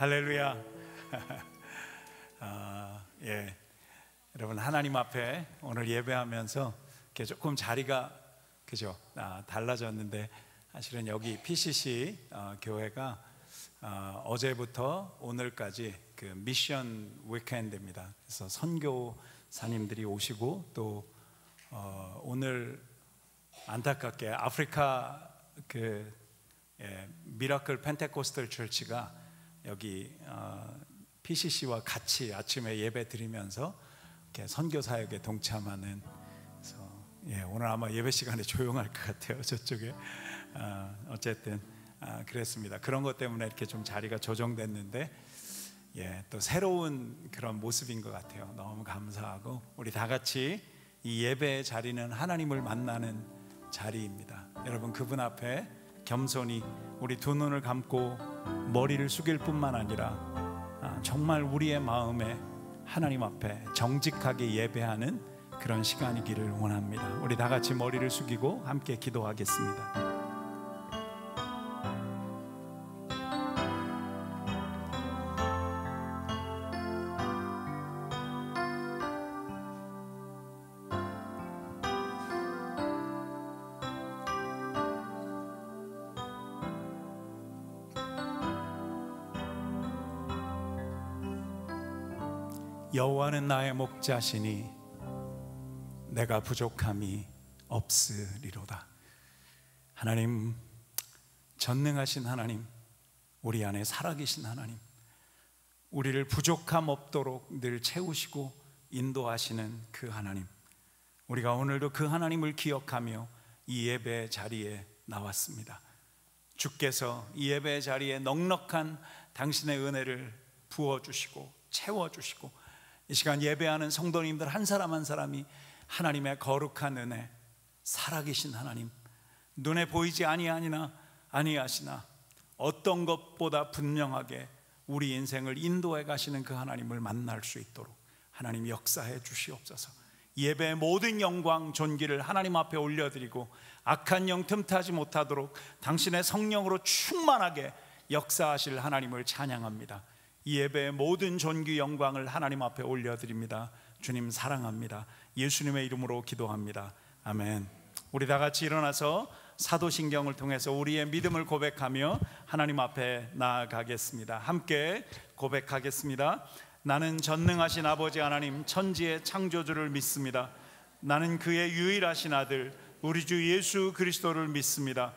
할렐루야. 여러분, 하나님 앞에 오늘 예배하면서 이렇게 조금 자리가 달라졌는데, 사실은 여기 PCC 교회가 어제부터 오늘까지 그 미션 위켄드입니다. 그래서 선교사님들이 오시고, 또 오늘 안타깝게 아프리카 미라클 펜테코스탈 처치가 여기 PCC와 같이 아침에 예배 드리면서 이렇게 선교 사역에 동참하는, 그래서 오늘 아마 예배 시간에 조용할 것 같아요, 저쪽에. 어쨌든 그랬습니다. 그런 것 때문에 이렇게 좀 자리가 조정됐는데, 또 새로운 그런 모습인 것 같아요. 너무 감사하고, 우리 다 같이 이 예배의 자리는 하나님을 만나는 자리입니다. 여러분, 그분 앞에 겸손히 우리 두 눈을 감고 머리를 숙일 뿐만 아니라 정말 우리의 마음에 하나님 앞에 정직하게 예배하는 그런 시간이기를 원합니다. 우리 다 같이 머리를 숙이고 함께 기도하겠습니다. 여호와는 나의 목자시니 내가 부족함이 없으리로다. 하나님, 전능하신 하나님, 우리 안에 살아계신 하나님, 우리를 부족함 없도록 늘 채우시고 인도하시는 그 하나님, 우리가 오늘도 그 하나님을 기억하며 이 예배 자리에 나왔습니다. 주께서 이 예배 자리에 넉넉한 당신의 은혜를 부어주시고 채워주시고, 이 시간 예배하는 성도님들 한 사람 한 사람이 하나님의 거룩한 은혜, 살아계신 하나님, 눈에 보이지 아니하시나 어떤 것보다 분명하게 우리 인생을 인도해 가시는 그 하나님을 만날 수 있도록 하나님 역사해 주시옵소서. 예배의 모든 영광 존귀를 하나님 앞에 올려드리고, 악한 영 틈타지 못하도록 당신의 성령으로 충만하게 역사하실 하나님을 찬양합니다. 이 예배의 모든 존귀 영광을 하나님 앞에 올려드립니다. 주님 사랑합니다. 예수님의 이름으로 기도합니다. 아멘. 우리 다 같이 일어나서 사도신경을 통해서 우리의 믿음을 고백하며 하나님 앞에 나아가겠습니다. 함께 고백하겠습니다. 나는 전능하신 아버지 하나님, 천지의 창조주를 믿습니다. 나는 그의 유일하신 아들 우리 주 예수 그리스도를 믿습니다.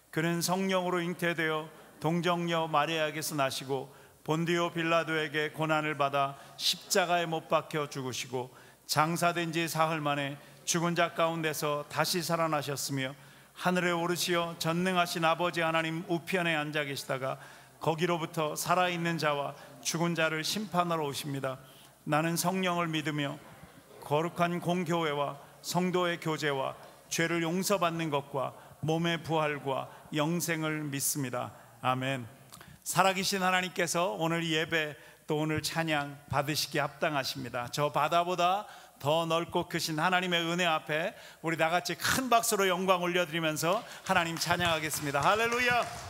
그는 성령으로 잉태되어 동정녀 마리아에게서 나시고 본디오 빌라도에게 고난을 받아 십자가에 못 박혀 죽으시고 장사된 지 사흘 만에 죽은 자 가운데서 다시 살아나셨으며 하늘에 오르시어 전능하신 아버지 하나님 우편에 앉아 계시다가 거기로부터 살아있는 자와 죽은 자를 심판하러 오십니다. 나는 성령을 믿으며 거룩한 공교회와 성도의 교제와 죄를 용서받는 것과 몸의 부활과 영생을 믿습니다. 아멘. 살아계신 하나님께서 오늘 예배 또 오늘 찬양 받으시기에 합당하십니다. 저 바다보다 더 넓고 크신 하나님의 은혜 앞에 우리 다 같이 큰 박수로 영광 올려드리면서 하나님 찬양하겠습니다. 할렐루야.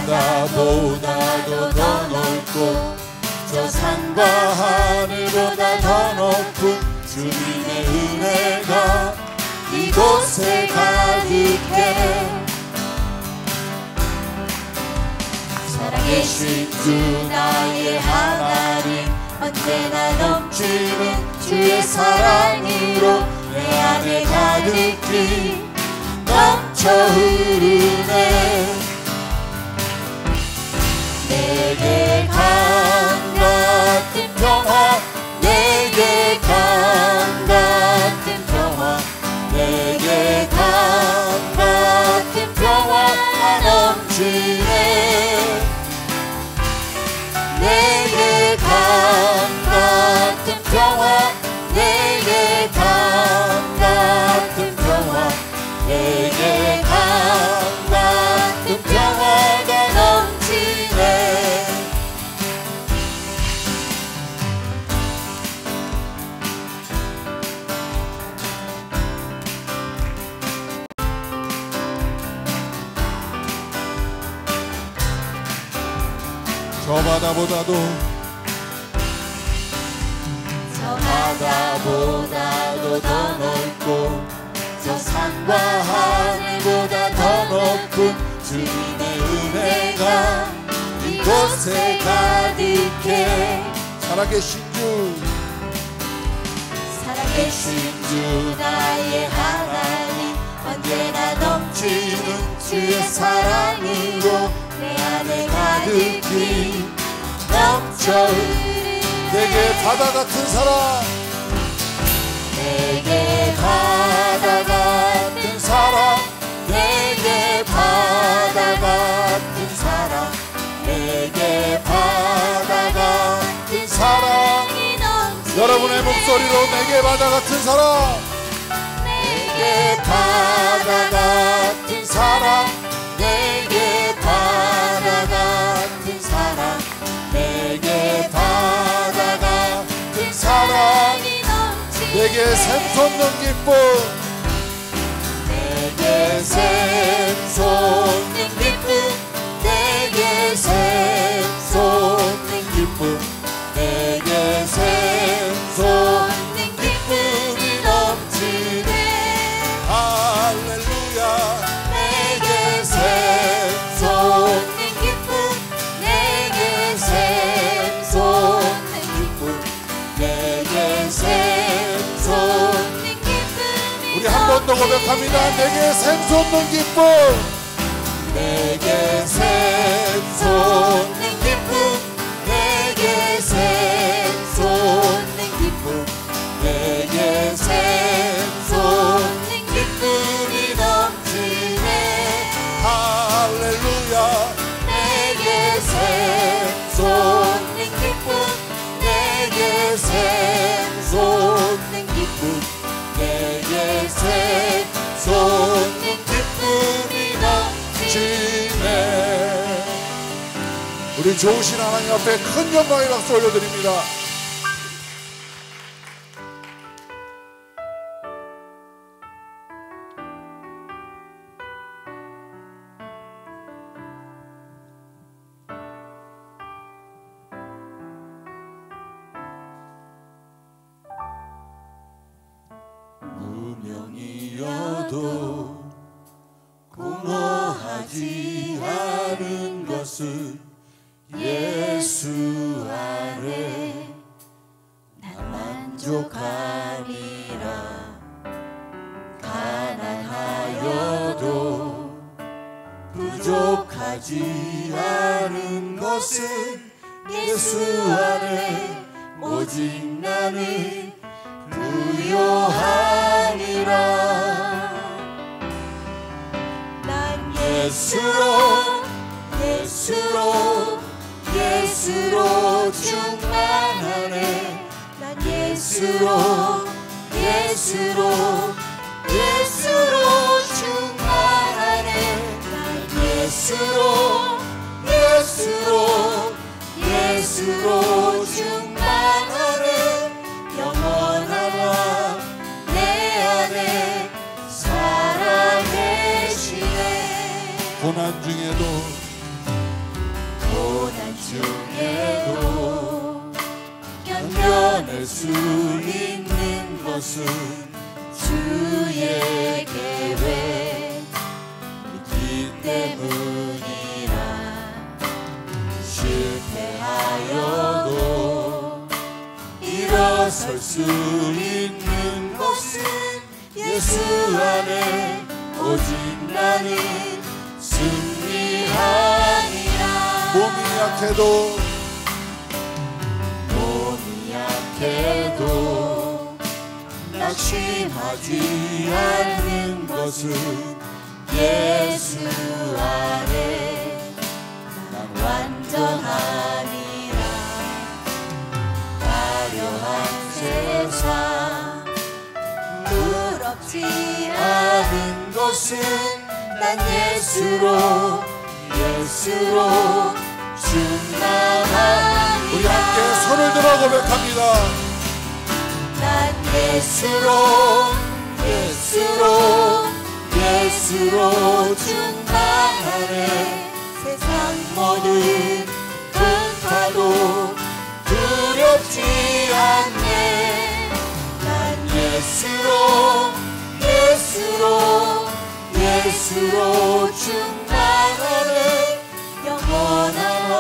바다보다도 더 넓고 저 산과 하늘보다 더 높은 주님의 은혜가 이곳에 가득해. 살아계신 주 나의 하나님, 언제나 넘치는 주의 사랑으로 내 안에 가득히 넘쳐 흐르네. 내게 강 같은 평화, 내게 강 같은 평화, 내게 강 같은 평화가 넘치네. 내게 강 같은 평화, 내게 강 같은 평화, 내게 강 같은 평화가 저 바다보다도 더 넓고 저 산과 하늘보다 더 높은 주님의 은혜가 이곳에 가득해 살아계신 주 나의 하나님 언제나 넘치는 주의 사랑으로 내 안에 가득히 넘쳐 내게 바다 같은 사랑 내게 바다 같은 사랑 내게 바다 같은 사랑 내게 바다 같은 사랑이 넘치네 여러분의 목소리로 내게 바다 같은 사랑 내게 바다 같은 사랑 내게 바다 같은 사랑 내게 바다 같은 사랑이 넘치네 내게 샘솟는 기쁨 내게 샘솟는 기쁨 내게 샘솟는 기쁨 내게 샘솟는 기쁨이 넘치네 할렐루야 내게 샘솟는 기쁨 내게 샘솟는 기쁨 내게 샘솟는 기쁨이 우리 한 번 더 고백합니다 내게 샘솟는 기쁨 내게 샘솟는 기쁨 내게 샘솟는 기쁨 내게 샘솟는 기쁨이 넘치네 할렐루야 내게 샘솟는 기쁨 내게 샘솟는 기쁨 내게 샘솟는 기쁨이 넘치네 우리 좋으신 하나님 앞에 큰 영광의 박수 올려드립니다 무명이어도 공허하지 않은 것은 예수 안에 난 만족함이라 가난하여도 부족하지 않은 것은 예수 안에 오직 나는 부요하니라 난 예수로 충만하네 난 예수로 충만하네 난 예수로 충만하네 영원한 왕 내 안에 살아계시네 고난 중에도 견뎌낼 수 있는 것은 주의 계획 있기 때문이라 실패하여도 일어설 수 있는 것은 예수 안에 오직 나는 승리하니라 몸이 약해도 낙심하지 않는 것은 예수 안에 난 완전하니라 화려한 세상 부럽지 않은 것은 난 예수로 충만하니라 우리 함께 손을 들어 고백합니다 난 예수로 충만하네 세상 모든 두렵지 않네. 난 예수로 예수로 예수로 충만하네. 영원한 왕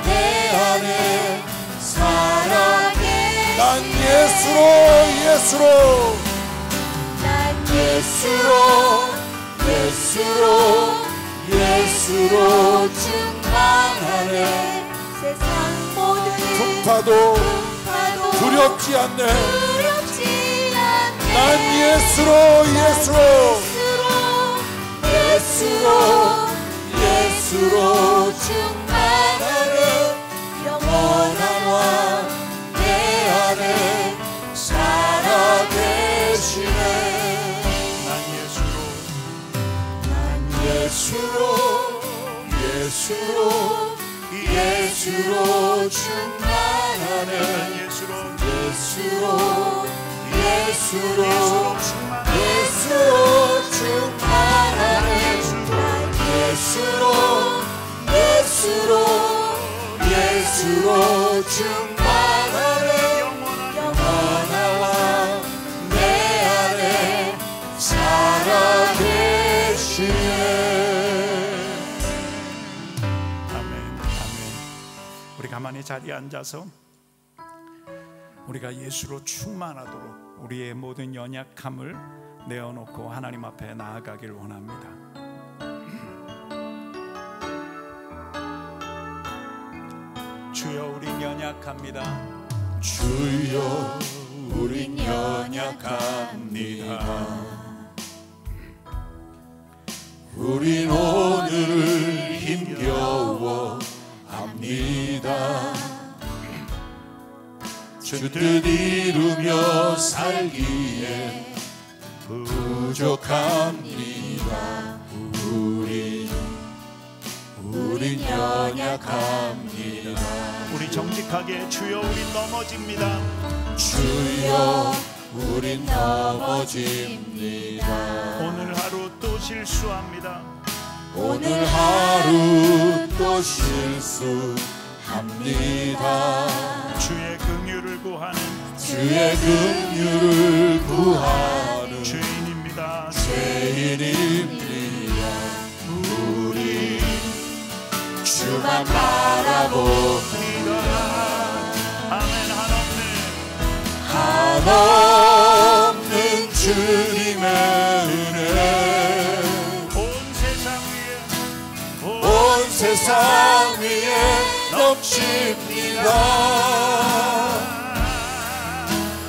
내 안에 살아계시네. 난 예수로 예수로 난 예수로 예수로 예수로 충만하네. 세상 모든 풍파도 두렵지 않네. 두렵지 않네. 난 예수로 예수로 예수로 예수로 충만하네. 영원한 왕 내 안에 살아계시네. 난 예수로 예수로 예수로 충만하네. 예수로 예수로 예수로 충만하네. 예수로 예수로 예수로 충만하네. 영원한 왕 내 안에 살아계시네. 아멘, 아멘. 우리 가만히 자리에 앉아서 우리가 예수로 충만하도록 우리의 모든 연약함을 내어놓고 하나님 앞에 나아가길 원합니다. 주여, 우린 연약합니다. 주여 우린 연약합니다. 우린 오늘을 힘겨워합니다. 주 뜻 이루며 살기에 부족합니다. 우린 연약합니다. 우리 정직하게 주여 우린 넘어집니다. 주여 우린 넘어집니다. 오늘 하루 또 실수합니다. 오늘 하루 또 실수합니다. 주의 긍휼을 구하는 주의 긍휼을 구하는 죄인입니다. 죄인입니다. 우리 주만 바라봅니다. 아멘. 한없는 주님의 은혜 온 세상 위에 넘칩니다.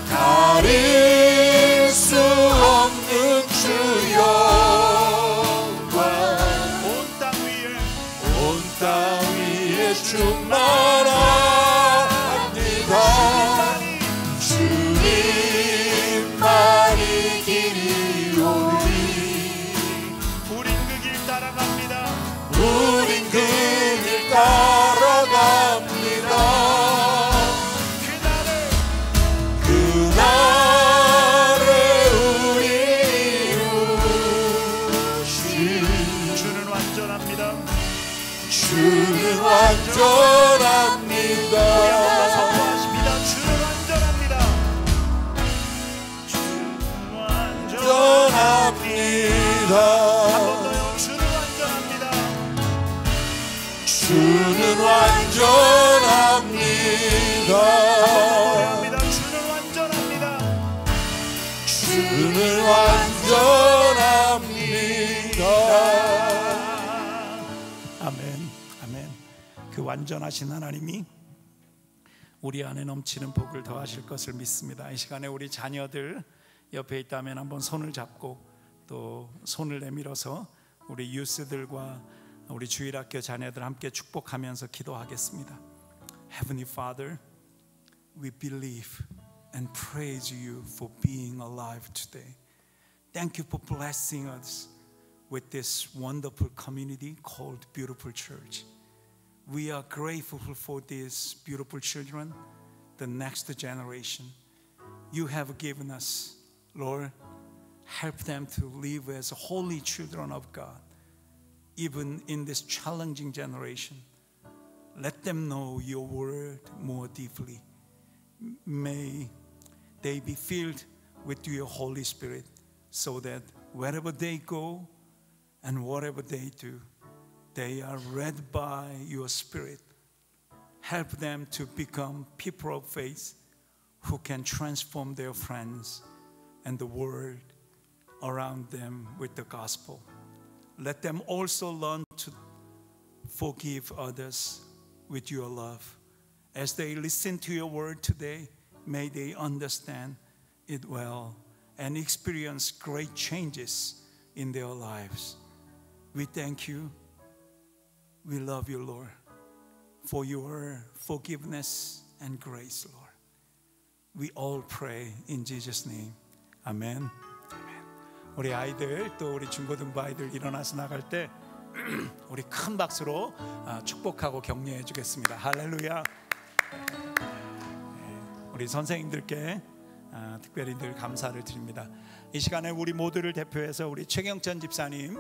가릴 수 없는 주 영광 온 땅 위에 충만합니다. 주님만이 길이 오니 우린 그 길 따라갑니다. 우린 그 길 따라갑니다. 그날에 우리 이루신 주는 완전합니다. 주는 완전합니다. 선포하십니다. 주는 완전합니다. 주는 완전합니다. 한 번 더요. 주는 완전합니다. 주는 완전합니다. 주는 완전합니다. 주는 완전합니다. 아멘, 아멘. 그 완전하신 하나님이 우리 안에 넘치는 복을 더하실 것을 믿습니다. 이 시간에 우리 자녀들 옆에 있다면 한번 손을 잡고 또 손을 내밀어서 우리 유스들과 우리 주일학교 자녀들 함께 축복하면서 기도하겠습니다. Heavenly Father, we believe and praise you for being alive today. Thank you for blessing us with this wonderful community called Beautiful Church. We are grateful for these beautiful children, the next generation. You have given us, Lord, help them to live as holy children of God, even in this challenging generation. Let them know your word more deeply. may they be filled with your Holy Spirit, so that wherever they go and whatever they do, they are led by your Spirit. Help them to become people of faith who can transform their friends and the world around them with the gospel. Let them also learn to forgive others with your love. As they listen to your word today, may they understand it well and experience great changes in their lives. We thank you. We love you, Lord, for your forgiveness and grace, Lord. We all pray in Jesus' name. 아멘. 우리 아이들, 또 우리 중고등부 아이들 일어나서 나갈 때 우리 큰 박수로 축복하고 격려해 주겠습니다. 할렐루야. 우리 선생님들께 특별히 늘 감사를 드립니다. 이 시간에 우리 모두를 대표해서 우리 최경천 집사님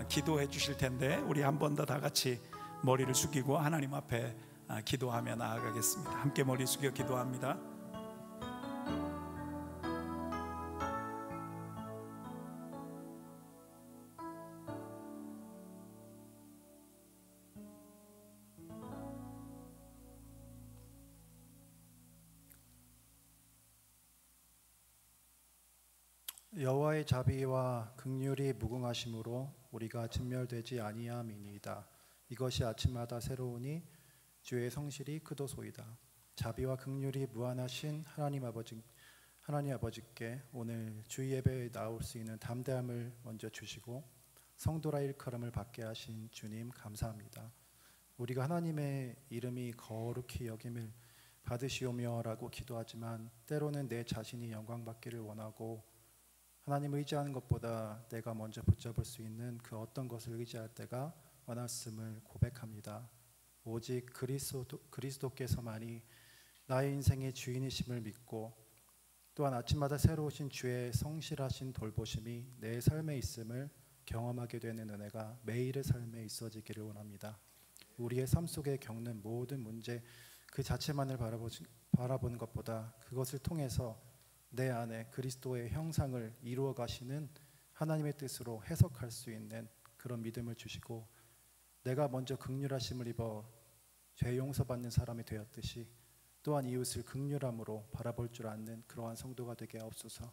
기도해 주실 텐데, 우리 한 번 더 다 같이 머리를 숙이고 하나님 앞에 기도하며 나아가겠습니다. 함께 머리 숙여 기도합니다. 여호와의 자비와 긍휼이 무궁하심으로 우리가 진멸되지 아니함이니이다. 이것이 아침마다 새로우니 주의 성실이 크도소이다. 자비와 긍휼이 무한하신 하나님 아버지께 오늘 주의 예배에 나올 수 있는 담대함을 먼저 주시고 성도라 일컬음을 받게 하신 주님 감사합니다. 우리가 하나님의 이름이 거룩히 여김을 받으시오며라고 기도하지만 때로는 내 자신이 영광받기를 원하고 하나님 의지하는 것보다 내가 먼저 붙잡을 수 있는 그 어떤 것을 의지할 때가 많았음을 고백합니다. 오직 그리스도께서만이 나의 인생의 주인이심을 믿고 또한 아침마다 새로우신 주의 성실하신 돌보심이 내 삶에 있음을 경험하게 되는 은혜가 매일의 삶에 있어지기를 원합니다. 우리의 삶 속에 겪는 모든 문제 그 자체만을 바라보는 것보다 그것을 통해서 내 안에 그리스도의 형상을 이루어 가시는 하나님의 뜻으로 해석할 수 있는 그런 믿음을 주시고 내가 먼저 긍휼하심을 입어 죄 용서받는 사람이 되었듯이 또한 이웃을 긍휼함으로 바라볼 줄 아는 그러한 성도가 되게 하옵소서.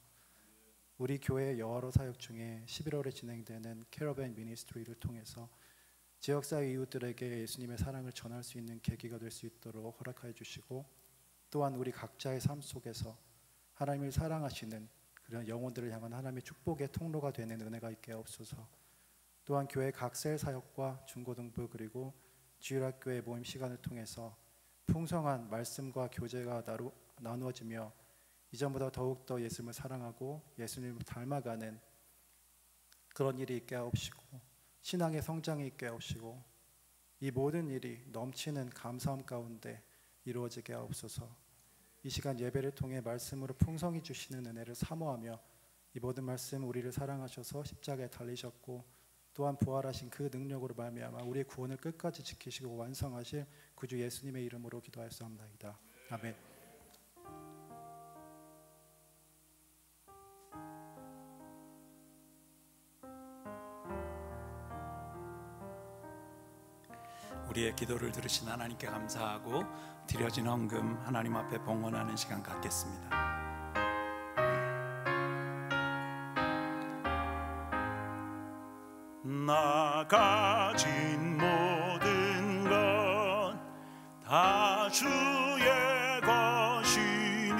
우리 교회 여러 사역 중에 11월에 진행되는 캐러밴 미니스트리를 통해서 지역사회 이웃들에게 예수님의 사랑을 전할 수 있는 계기가 될 수 있도록 허락하여 주시고 또한 우리 각자의 삶 속에서 하나님을 사랑하시는 그런 영혼들을 향한 하나님의 축복의 통로가 되는 은혜가 있게 하옵소서. 또한 교회 각 셀 사역과 중고등부 그리고 주일학교의 모임 시간을 통해서 풍성한 말씀과 교제가 나누어지며 이전보다 더욱더 예수님을 사랑하고 예수님을 닮아가는 그런 일이 있게 하옵시고 신앙의 성장이 있게 하옵시고 이 모든 일이 넘치는 감사함 가운데 이루어지게 하옵소서. 이 시간 예배를 통해 말씀으로 풍성히 주시는 은혜를 사모하며 이 모든 말씀 우리를 사랑하셔서 십자가에 달리셨고 또한 부활하신 그 능력으로 말미암아 우리의 구원을 끝까지 지키시고 완성하실 구주 예수님의 이름으로 기도하였사옵나이다. 아멘. 우리의 기도를 들으신 하나님께 감사하고 드려진 헌금 하나님 앞에 봉헌하는 시간 갖겠습니다. 나 가진 모든 것 다 주의 것이니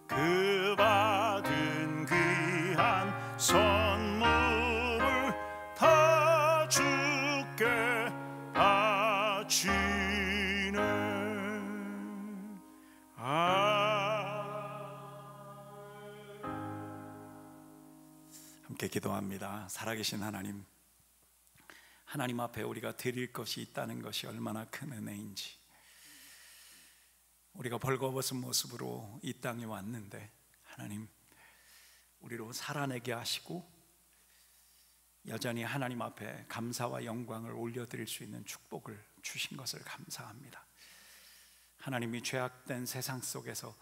그 받은 귀한 선물을 다 주께 바치네. 함께 기도합니다. 살아계신 하나님, 하나님 앞에 우리가 드릴 것이 있다는 것이 얼마나 큰 은혜인지, 우리가 벌거벗은 모습으로 이 땅에 왔는데 하나님 우리로 살아내게 하시고 여전히 하나님 앞에 감사와 영광을 올려드릴 수 있는 축복을 주신 것을 감사합니다. 하나님이 죄악된 세상 속에서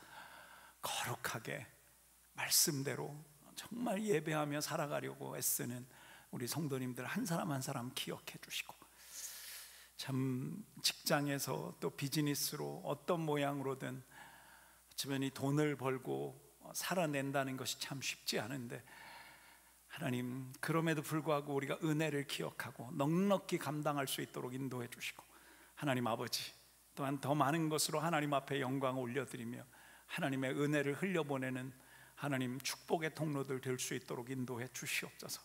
거룩하게 말씀대로 정말 예배하며 살아가려고 애쓰는 우리 성도님들 한 사람 한 사람 기억해 주시고, 참 직장에서 또 비즈니스로 어떤 모양으로든 주변이 돈을 벌고 살아낸다는 것이 참 쉽지 않은데, 하나님 그럼에도 불구하고 우리가 은혜를 기억하고 넉넉히 감당할 수 있도록 인도해 주시고, 하나님 아버지 또한 더 많은 것으로 하나님 앞에 영광을 올려드리며 하나님의 은혜를 흘려보내는 하나님 축복의 통로들 될 수 있도록 인도해 주시옵소서.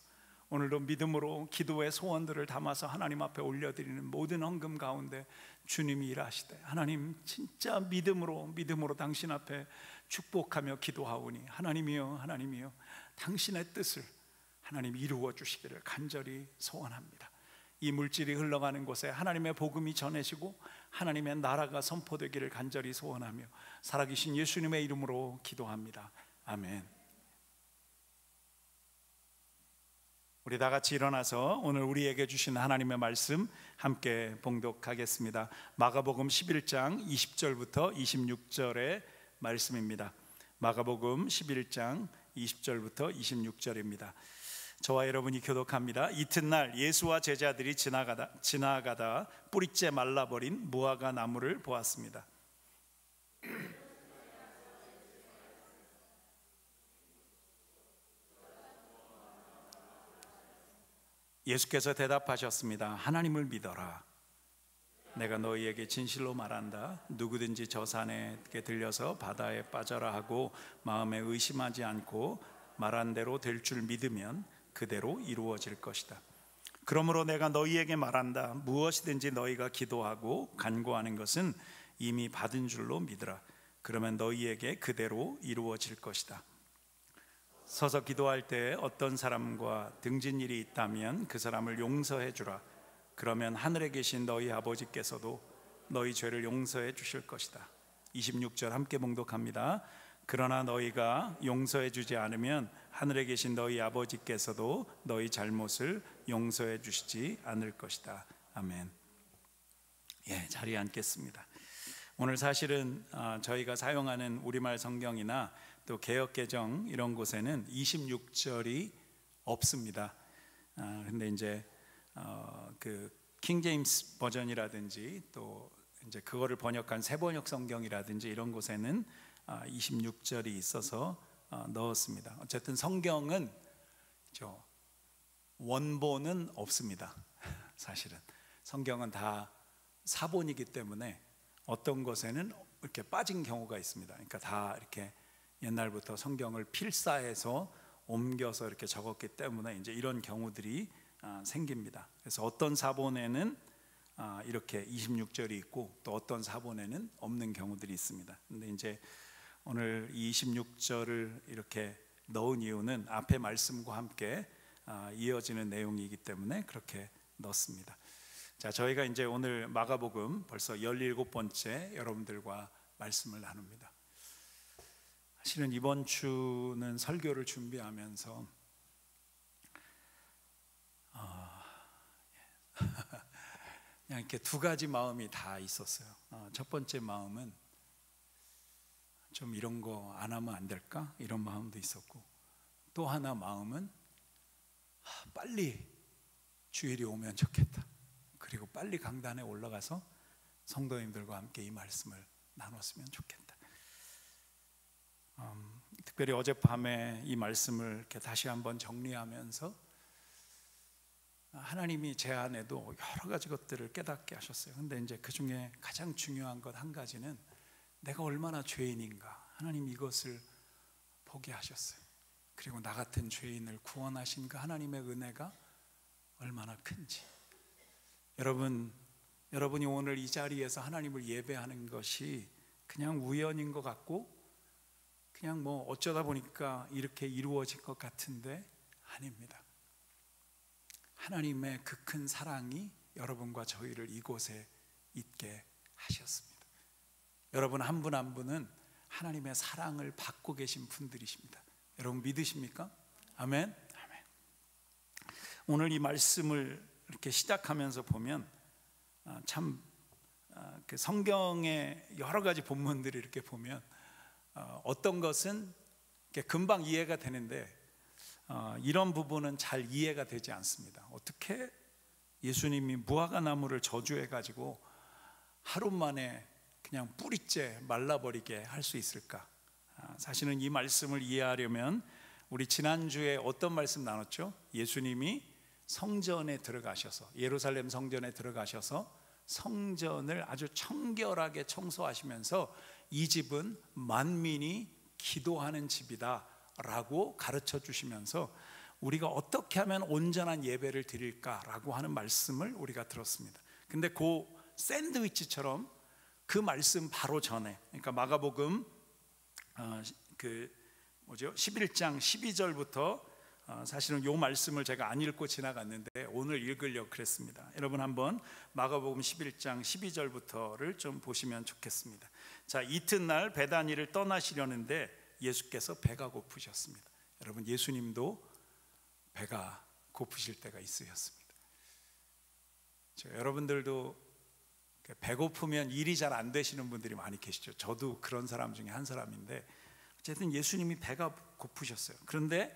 오늘도 믿음으로 기도의 소원들을 담아서 하나님 앞에 올려드리는 모든 헌금 가운데 주님이 일하시되, 하나님 진짜 믿음으로 당신 앞에 축복하며 기도하오니 하나님이여, 하나님이여, 당신의 뜻을 하나님 이루어 주시기를 간절히 소원합니다. 이 물질이 흘러가는 곳에 하나님의 복음이 전해지고 하나님의 나라가 선포되기를 간절히 소원하며 살아계신 예수님의 이름으로 기도합니다. 아멘. 우리 다 같이 일어나서 오늘 우리에게 주신 하나님의 말씀 함께 봉독하겠습니다. 마가복음 11장 20절부터 26절의 말씀입니다. 마가복음 11장 20절부터 26절입니다. 저와 여러분이 교독합니다. 이튿날 예수와 제자들이 지나가다 뿌리째 말라버린 무화과 나무를 보았습니다. 예수께서 대답하셨습니다. 하나님을 믿어라. 내가 너희에게 진실로 말한다. 누구든지 저 산에 들려서 바다에 빠져라 하고 마음에 의심하지 않고 말한 대로 될 줄 믿으면 그대로 이루어질 것이다. 그러므로 내가 너희에게 말한다. 무엇이든지 너희가 기도하고 간구하는 것은 이미 받은 줄로 믿으라. 그러면 너희에게 그대로 이루어질 것이다. 서서 기도할 때 어떤 사람과 등진 일이 있다면 그 사람을 용서해 주라. 그러면 하늘에 계신 너희 아버지께서도 너희 죄를 용서해 주실 것이다. 26절 함께 봉독합니다. 그러나 너희가 용서해 주지 않으면 하늘에 계신 너희 아버지께서도 너희 잘못을 용서해 주시지 않을 것이다. 아멘. 자리에 앉겠습니다. 오늘 사실은 저희가 사용하는 우리말 성경이나 또 개역개정 이런 곳에는 26절이 없습니다. 근데 이제 그 킹제임스 버전이라든지 또 이제 그거를 번역한 새번역 성경이라든지 이런 곳에는 26절이 있어서 넣었습니다. 어쨌든 성경은 원본은 없습니다. 사실은 성경은 다 사본이기 때문에 어떤 것에는 이렇게 빠진 경우가 있습니다. 그러니까 다 이렇게 옛날부터 성경을 필사해서 옮겨서 이렇게 적었기 때문에 이제 이런 경우들이 생깁니다. 그래서 어떤 사본에는 이렇게 26절이 있고 또 어떤 사본에는 없는 경우들이 있습니다. 근데 이제 오늘 26절을 이렇게 넣은 이유는 앞에 말씀과 함께 이어지는 내용이기 때문에 그렇게 넣습니다. 자, 저희가 이제 오늘 마가복음 벌써 17번째 여러분들과 말씀을 나눕니다. 사실은 이번 주는 설교를 준비하면서 그냥 이렇게 두 가지 마음이 다 있었어요. 첫 번째 마음은 좀 이런 거 안 하면 안 될까? 이런 마음도 있었고, 또 하나 마음은 빨리 주일이 오면 좋겠다. 그리고 빨리 강단에 올라가서 성도님들과 함께 이 말씀을 나눴으면 좋겠다. 특별히 어젯밤에 이 말씀을 이렇게 다시 한번 정리하면서 하나님이 제 안에도 여러 가지 것들을 깨닫게 하셨어요. 근데 이제 그 중에 가장 중요한 것 한 가지는 내가 얼마나 죄인인가, 하나님 이것을 보게 하셨어요. 그리고 나 같은 죄인을 구원하신 그 하나님의 은혜가 얼마나 큰지. 여러분이 오늘 이 자리에서 하나님을 예배하는 것이 그냥 우연인 것 같고 그냥 뭐 어쩌다 보니까 이렇게 이루어질 것 같은데 아닙니다. 하나님의 그 큰 사랑이 여러분과 저희를 이곳에 있게 하셨습니다. 여러분 한 분 한 분은 하나님의 사랑을 받고 계신 분들이십니다. 여러분 믿으십니까? 아멘. 아멘. 오늘 이 말씀을 이렇게 시작하면서 보면 참 그 성경의 여러 가지 본문들을 이렇게 보면 어떤 것은 금방 이해가 되는데 이런 부분은 잘 이해가 되지 않습니다. 어떻게 예수님이 무화과 나무를 저주해 가지고 하루 만에 그냥 뿌리째 말라버리게 할 수 있을까? 사실은 이 말씀을 이해하려면 우리 지난주에 어떤 말씀 나눴죠? 예수님이 성전에 들어가셔서, 예루살렘 성전에 들어가셔서 성전을 아주 청결하게 청소하시면서 이 집은 만민이 기도하는 집이다 라고 가르쳐 주시면서 우리가 어떻게 하면 온전한 예배를 드릴까라고 하는 말씀을 우리가 들었습니다. 근데 그 샌드위치처럼 그 말씀 바로 전에, 그러니까 마가복음 11장 12절부터 사실은 이 말씀을 제가 안 읽고 지나갔는데 오늘 읽으려고 그랬습니다. 여러분 한번 마가복음 11장 12절부터를 좀 보시면 좋겠습니다. 자, 이튿날 베다니를 떠나시려는데 예수께서 배가 고프셨습니다. 여러분, 예수님도 배가 고프실 때가 있으셨습니다. 여러분들도 배고프면 일이 잘 안 되시는 분들이 많이 계시죠. 저도 그런 사람 중에 한 사람인데, 어쨌든 예수님이 배가 고프셨어요. 그런데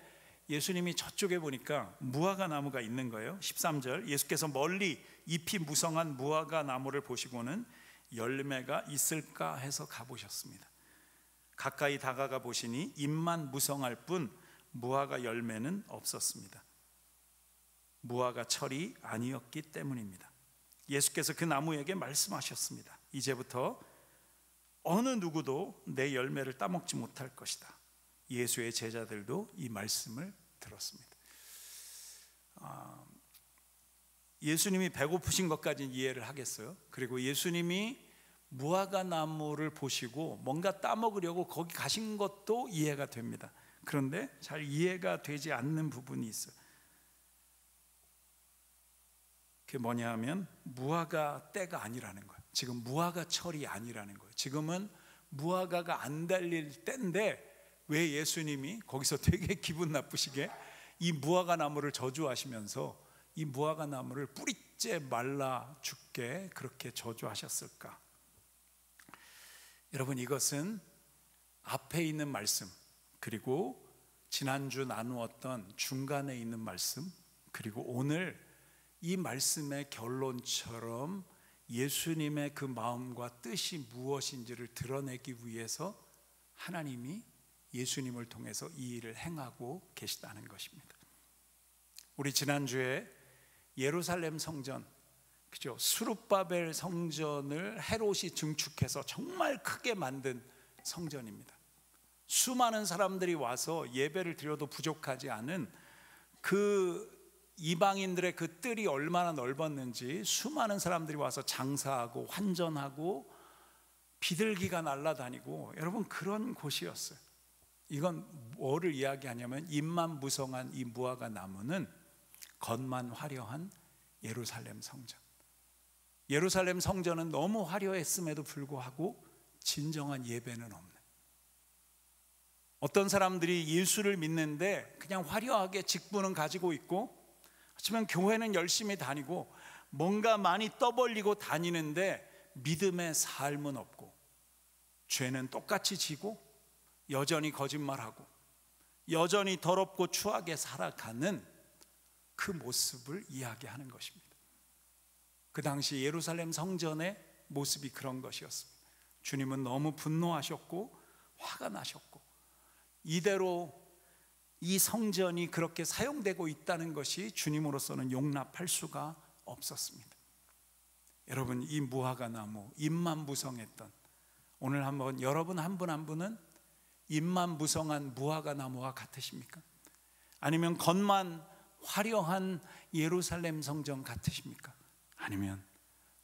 예수님이 저쪽에 보니까 무화과 나무가 있는 거예요. 13절, 예수께서 멀리 잎이 무성한 무화과 나무를 보시고는 열매가 있을까 해서 가보셨습니다. 가까이 다가가 보시니 잎만 무성할 뿐 무화과 열매는 없었습니다. 무화과 철이 아니었기 때문입니다. 예수께서 그 나무에게 말씀하셨습니다. 이제부터 어느 누구도 내 열매를 따먹지 못할 것이다. 예수의 제자들도 이 말씀을 들었습니다. 예수님이 배고프신 것까지는 이해를 하겠어요. 그리고 예수님이 무화과 나무를 보시고 뭔가 따먹으려고 거기 가신 것도 이해가 됩니다. 그런데 잘 이해가 되지 않는 부분이 있어요. 그게 뭐냐 하면 무화과 때가 아니라는 거예요. 지금 무화과 철이 아니라는 거예요. 지금은 무화과가 안 달릴 때인데 왜 예수님이 거기서 되게 기분 나쁘시게 이 무화과 나무를 저주하시면서 이 무화과 나무를 뿌리째 말라 죽게 그렇게 저주하셨을까? 여러분, 이것은 앞에 있는 말씀, 그리고 지난주 나누었던 중간에 있는 말씀, 그리고 오늘 이 말씀의 결론처럼 예수님의 그 마음과 뜻이 무엇인지를 드러내기 위해서 하나님이 예수님을 통해서 이 일을 행하고 계시다는 것입니다. 우리 지난주에 예루살렘 성전, 그죠? 수룹바벨 성전을 헤롯이 증축해서 정말 크게 만든 성전입니다. 수많은 사람들이 와서 예배를 드려도 부족하지 않은 그 이방인들의 그 뜰이 얼마나 넓었는지 수많은 사람들이 와서 장사하고 환전하고 비둘기가 날아다니고, 여러분, 그런 곳이었어요. 이건 뭐를 이야기하냐면 잎만 무성한 이 무화과 나무는 겉만 화려한 예루살렘 성전. 예루살렘 성전은 너무 화려했음에도 불구하고 진정한 예배는 없는, 어떤 사람들이 예수를 믿는데 그냥 화려하게 직분은 가지고 있고, 하지만 교회는 열심히 다니고 뭔가 많이 떠벌리고 다니는데 믿음의 삶은 없고, 죄는 똑같이 지고 여전히 거짓말하고 여전히 더럽고 추하게 살아가는 그 모습을 이야기하는 것입니다. 그 당시 예루살렘 성전의 모습이 그런 것이었습니다. 주님은 너무 분노하셨고 화가 나셨고, 이대로 이 성전이 그렇게 사용되고 있다는 것이 주님으로서는 용납할 수가 없었습니다. 여러분, 이 무화과 나무, 잎만 무성했던, 오늘 한번 여러분 한 분 한 분은 잎만 무성한 무화과 나무와 같으십니까? 아니면 겉만 화려한 예루살렘 성전 같으십니까? 아니면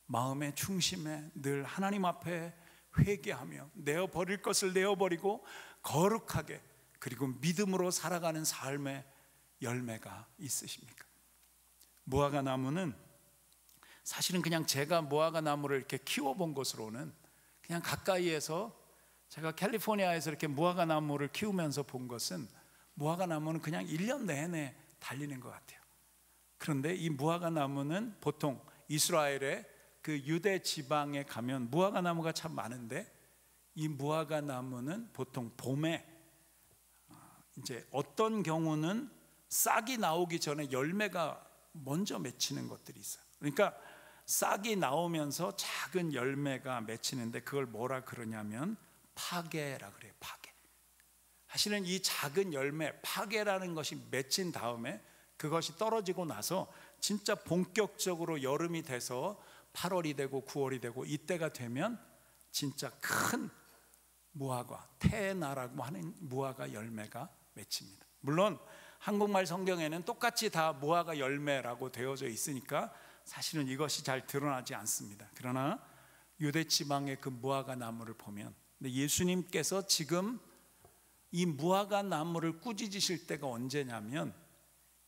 마음의 중심에 늘 하나님 앞에 회개하며 내어버릴 것을 내어버리고 거룩하게, 그리고 믿음으로 살아가는 삶의 열매가 있으십니까? 무화과 나무는 사실은 그냥 제가 무화과 나무를 이렇게 키워본 것으로는 그냥 가까이에서, 제가 캘리포니아에서 이렇게 무화과 나무를 키우면서 본 것은 무화과 나무는 그냥 1년 내내 달리는 것 같아요. 그런데 이 무화과 나무는 보통 이스라엘의 그 유대 지방에 가면 무화과 나무가 참 많은데, 이 무화과 나무는 보통 봄에, 이제 어떤 경우는 싹이 나오기 전에 열매가 먼저 맺히는 것들이 있어요. 그러니까 싹이 나오면서 작은 열매가 맺히는데 그걸 뭐라 그러냐면 파게라 그래요. 파게. 사실은 이 작은 열매, 파게라는 것이 맺힌 다음에 그것이 떨어지고 나서 진짜 본격적으로 여름이 돼서 8월이 되고 9월이 되고 이때가 되면 진짜 큰 무화과, 테나라고 하는 무화과 열매가 맺힙니다. 물론 한국말 성경에는 똑같이 다 무화과 열매라고 되어져 있으니까 사실은 이것이 잘 드러나지 않습니다. 그러나 유대 지방의 그 무화과 나무를 보면, 근데 예수님께서 지금 이 무화과 나무를 꾸짖으실 때가 언제냐면,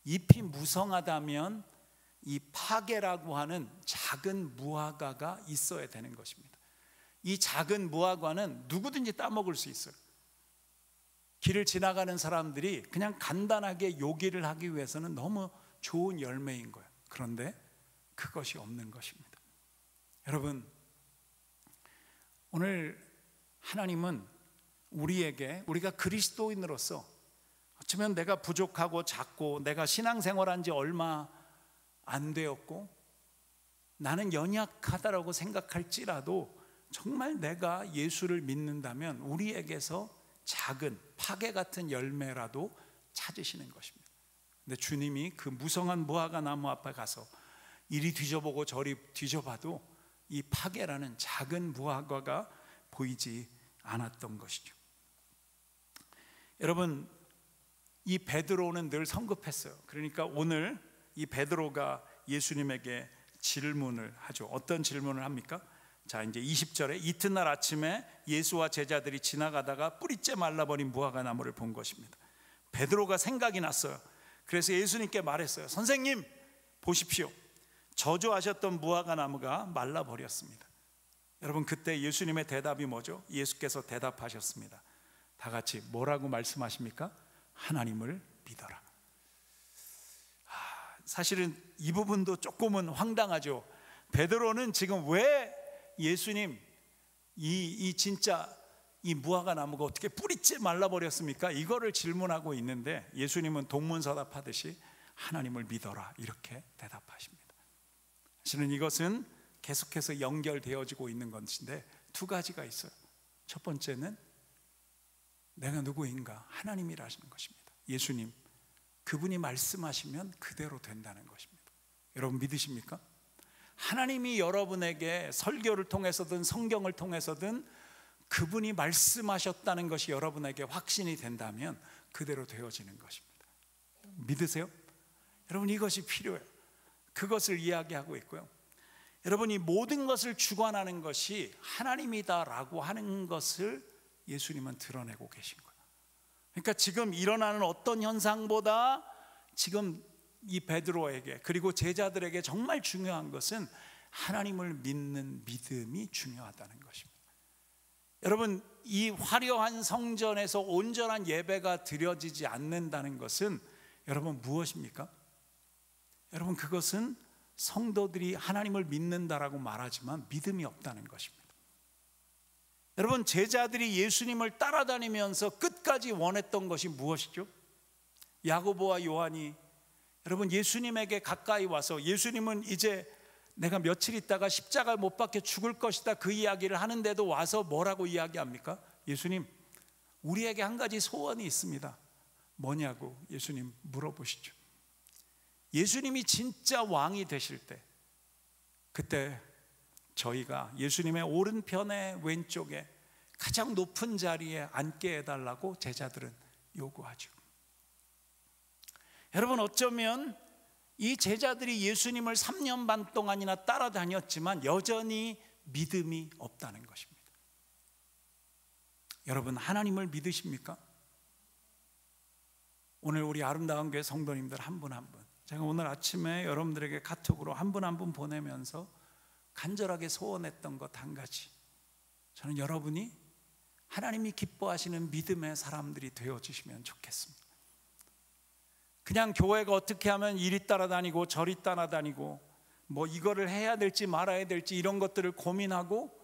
잎이 무성하다면 이 파게라고 하는 작은 무화과가 있어야 되는 것입니다. 이 작은 무화과는 누구든지 따먹을 수 있어요. 길을 지나가는 사람들이 그냥 간단하게 요기를 하기 위해서는 너무 좋은 열매인 거예요. 그런데 그것이 없는 것입니다. 여러분, 오늘 하나님은 우리에게, 우리가 그리스도인으로서 어쩌면 내가 부족하고 작고 내가 신앙생활한 지 얼마 안 되었고 나는 연약하다라고 생각할지라도 정말 내가 예수를 믿는다면 우리에게서 작은 파게 같은 열매라도 찾으시는 것입니다. 근데 주님이 그 무성한 무화과 나무 앞에 가서 이리 뒤져보고 저리 뒤져봐도 이 파게라는 작은 무화과가 보이지 않았던 것이죠. 여러분, 이 베드로는 늘 성급했어요. 그러니까 오늘 이 베드로가 예수님에게 질문을 하죠. 어떤 질문을 합니까? 자, 이제 20절에 이튿날 아침에 예수와 제자들이 지나가다가 뿌리째 말라버린 무화과 나무를 본 것입니다. 베드로가 생각이 났어요. 그래서 예수님께 말했어요. 선생님, 보십시오. 저주하셨던 무화과 나무가 말라버렸습니다. 여러분, 그때 예수님의 대답이 뭐죠? 예수께서 대답하셨습니다. 다 같이 뭐라고 말씀하십니까? 하나님을 믿어라. 사실은 이 부분도 조금은 황당하죠. 베드로는 지금 왜 예수님 이 진짜 이 무화과 나무가 어떻게 뿌리째 말라버렸습니까? 이거를 질문하고 있는데 예수님은 동문서답하듯이 하나님을 믿어라 이렇게 대답하십니다. 사실은 이것은 계속해서 연결되어지고 있는 것인데 두 가지가 있어요. 첫 번째는 내가 누구인가? 하나님이라시는 것입니다. 예수님, 그분이 말씀하시면 그대로 된다는 것입니다. 여러분 믿으십니까? 하나님이 여러분에게 설교를 통해서든 성경을 통해서든 그분이 말씀하셨다는 것이 여러분에게 확신이 된다면 그대로 되어지는 것입니다. 믿으세요? 여러분, 이것이 필요해요. 그것을 이야기하고 있고요. 여러분, 이 모든 것을 주관하는 것이 하나님이다라고 하는 것을 예수님은 드러내고 계신 거예요. 그러니까 지금 일어나는 어떤 현상보다 지금 이 베드로에게 그리고 제자들에게 정말 중요한 것은 하나님을 믿는 믿음이 중요하다는 것입니다. 여러분, 이 화려한 성전에서 온전한 예배가 드려지지 않는다는 것은 여러분 무엇입니까? 여러분, 그것은 성도들이 하나님을 믿는다라고 말하지만 믿음이 없다는 것입니다. 여러분, 제자들이 예수님을 따라다니면서 끝까지 원했던 것이 무엇이죠? 야고보와 요한이 여러분 예수님에게 가까이 와서 예수님은 이제 내가 며칠 있다가 십자가에 못 박혀 죽을 것이다 그 이야기를 하는데도 와서 뭐라고 이야기합니까? 예수님, 우리에게 한 가지 소원이 있습니다. 뭐냐고 예수님 물어보시죠. 예수님이 진짜 왕이 되실 때 그때 저희가 예수님의 오른편에 왼쪽에 가장 높은 자리에 앉게 해달라고 제자들은 요구하죠. 여러분, 어쩌면 이 제자들이 예수님을 3년 반 동안이나 따라다녔지만 여전히 믿음이 없다는 것입니다. 여러분, 하나님을 믿으십니까? 오늘 우리 아름다운 교회 성도님들 한 분 한 분, 제가 오늘 아침에 여러분들에게 카톡으로 한 분 한 분 보내면서 간절하게 소원했던 것 한 가지, 저는 여러분이 하나님이 기뻐하시는 믿음의 사람들이 되어주시면 좋겠습니다. 그냥 교회가 어떻게 하면 이리 따라다니고 저리 따라다니고 뭐 이거를 해야 될지 말아야 될지 이런 것들을 고민하고,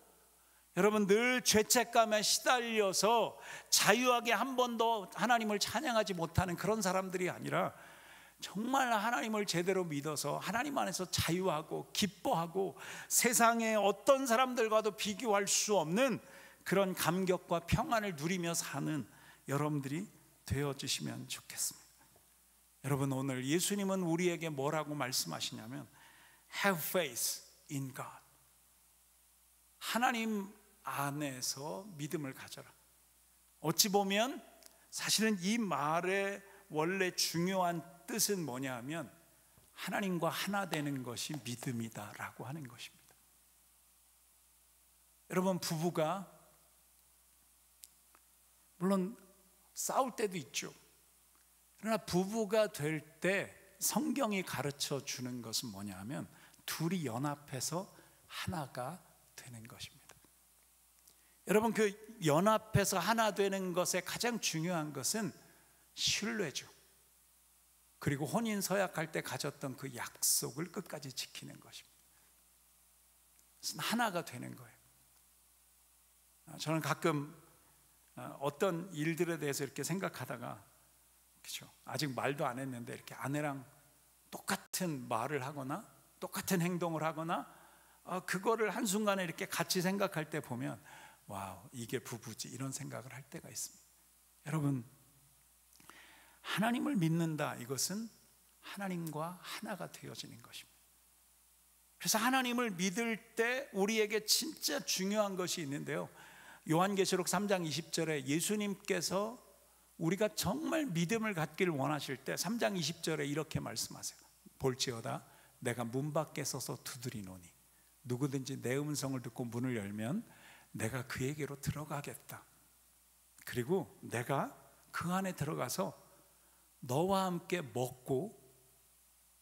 여러분 늘 죄책감에 시달려서 자유하게 한 번도 하나님을 찬양하지 못하는 그런 사람들이 아니라, 정말 하나님을 제대로 믿어서 하나님 안에서 자유하고 기뻐하고 세상의 어떤 사람들과도 비교할 수 없는 그런 감격과 평안을 누리며 사는 여러분들이 되어주시면 좋겠습니다. 여러분, 오늘 예수님은 우리에게 뭐라고 말씀하시냐면 Have faith in God. 하나님 안에서 믿음을 가져라. 어찌 보면 사실은 이 말의 원래 중요한 뜻은 뭐냐 하면 하나님과 하나 되는 것이 믿음이다라고 하는 것입니다. 여러분, 부부가 물론 싸울 때도 있죠. 그러나 부부가 될 때 성경이 가르쳐 주는 것은 뭐냐 하면 둘이 연합해서 하나가 되는 것입니다. 여러분, 그 연합해서 하나 되는 것의 가장 중요한 것은 신뢰죠. 그리고 혼인 서약할 때 가졌던 그 약속을 끝까지 지키는 것입니다. 하나가 되는 거예요. 저는 가끔 어떤 일들에 대해서 이렇게 생각하다가, 그렇죠, 아직 말도 안 했는데 이렇게 아내랑 똑같은 말을 하거나 똑같은 행동을 하거나 그거를 한순간에 이렇게 같이 생각할 때 보면 와우, 이게 부부지, 이런 생각을 할 때가 있습니다. 여러분, 하나님을 믿는다, 이것은 하나님과 하나가 되어지는 것입니다. 그래서 하나님을 믿을 때 우리에게 진짜 중요한 것이 있는데요, 요한계시록 3장 20절에 예수님께서 우리가 정말 믿음을 갖기를 원하실 때 3장 20절에 이렇게 말씀하세요. 볼지어다 내가 문 밖에 서서 두드리노니 누구든지 내 음성을 듣고 문을 열면 내가 그에게로 들어가겠다. 그리고 내가 그 안에 들어가서 너와 함께 먹고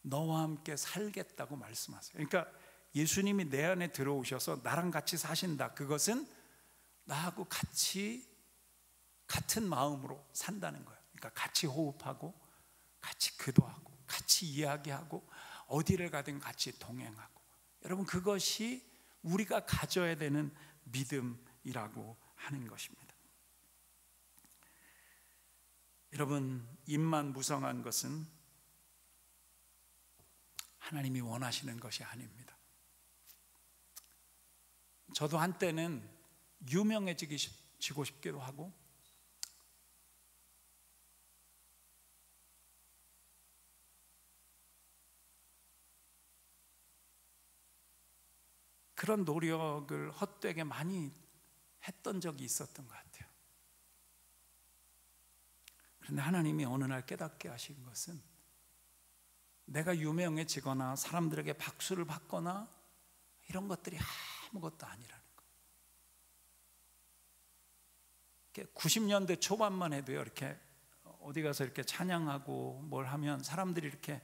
너와 함께 살겠다고 말씀하세요. 그러니까 예수님이 내 안에 들어오셔서 나랑 같이 사신다. 그것은 나하고 같이 같은 마음으로 산다는 거예요. 그러니까 같이 호흡하고 같이 기도하고 같이 이야기하고 어디를 가든 같이 동행하고, 여러분, 그것이 우리가 가져야 되는 믿음이라고 하는 것입니다. 여러분, 입만 무성한 것은 하나님이 원하시는 것이 아닙니다. 저도 한때는 유명해지고 싶기도 하고 그런 노력을 헛되게 많이 했던 적이 있었던 것 같아요. 그런데 하나님이 어느 날 깨닫게 하신 것은 내가 유명해지거나 사람들에게 박수를 받거나 이런 것들이 아무것도 아니라는 거예요. 90년대 초반만 해도요, 이렇게 어디 가서 이렇게 찬양하고 뭘 하면 사람들이 이렇게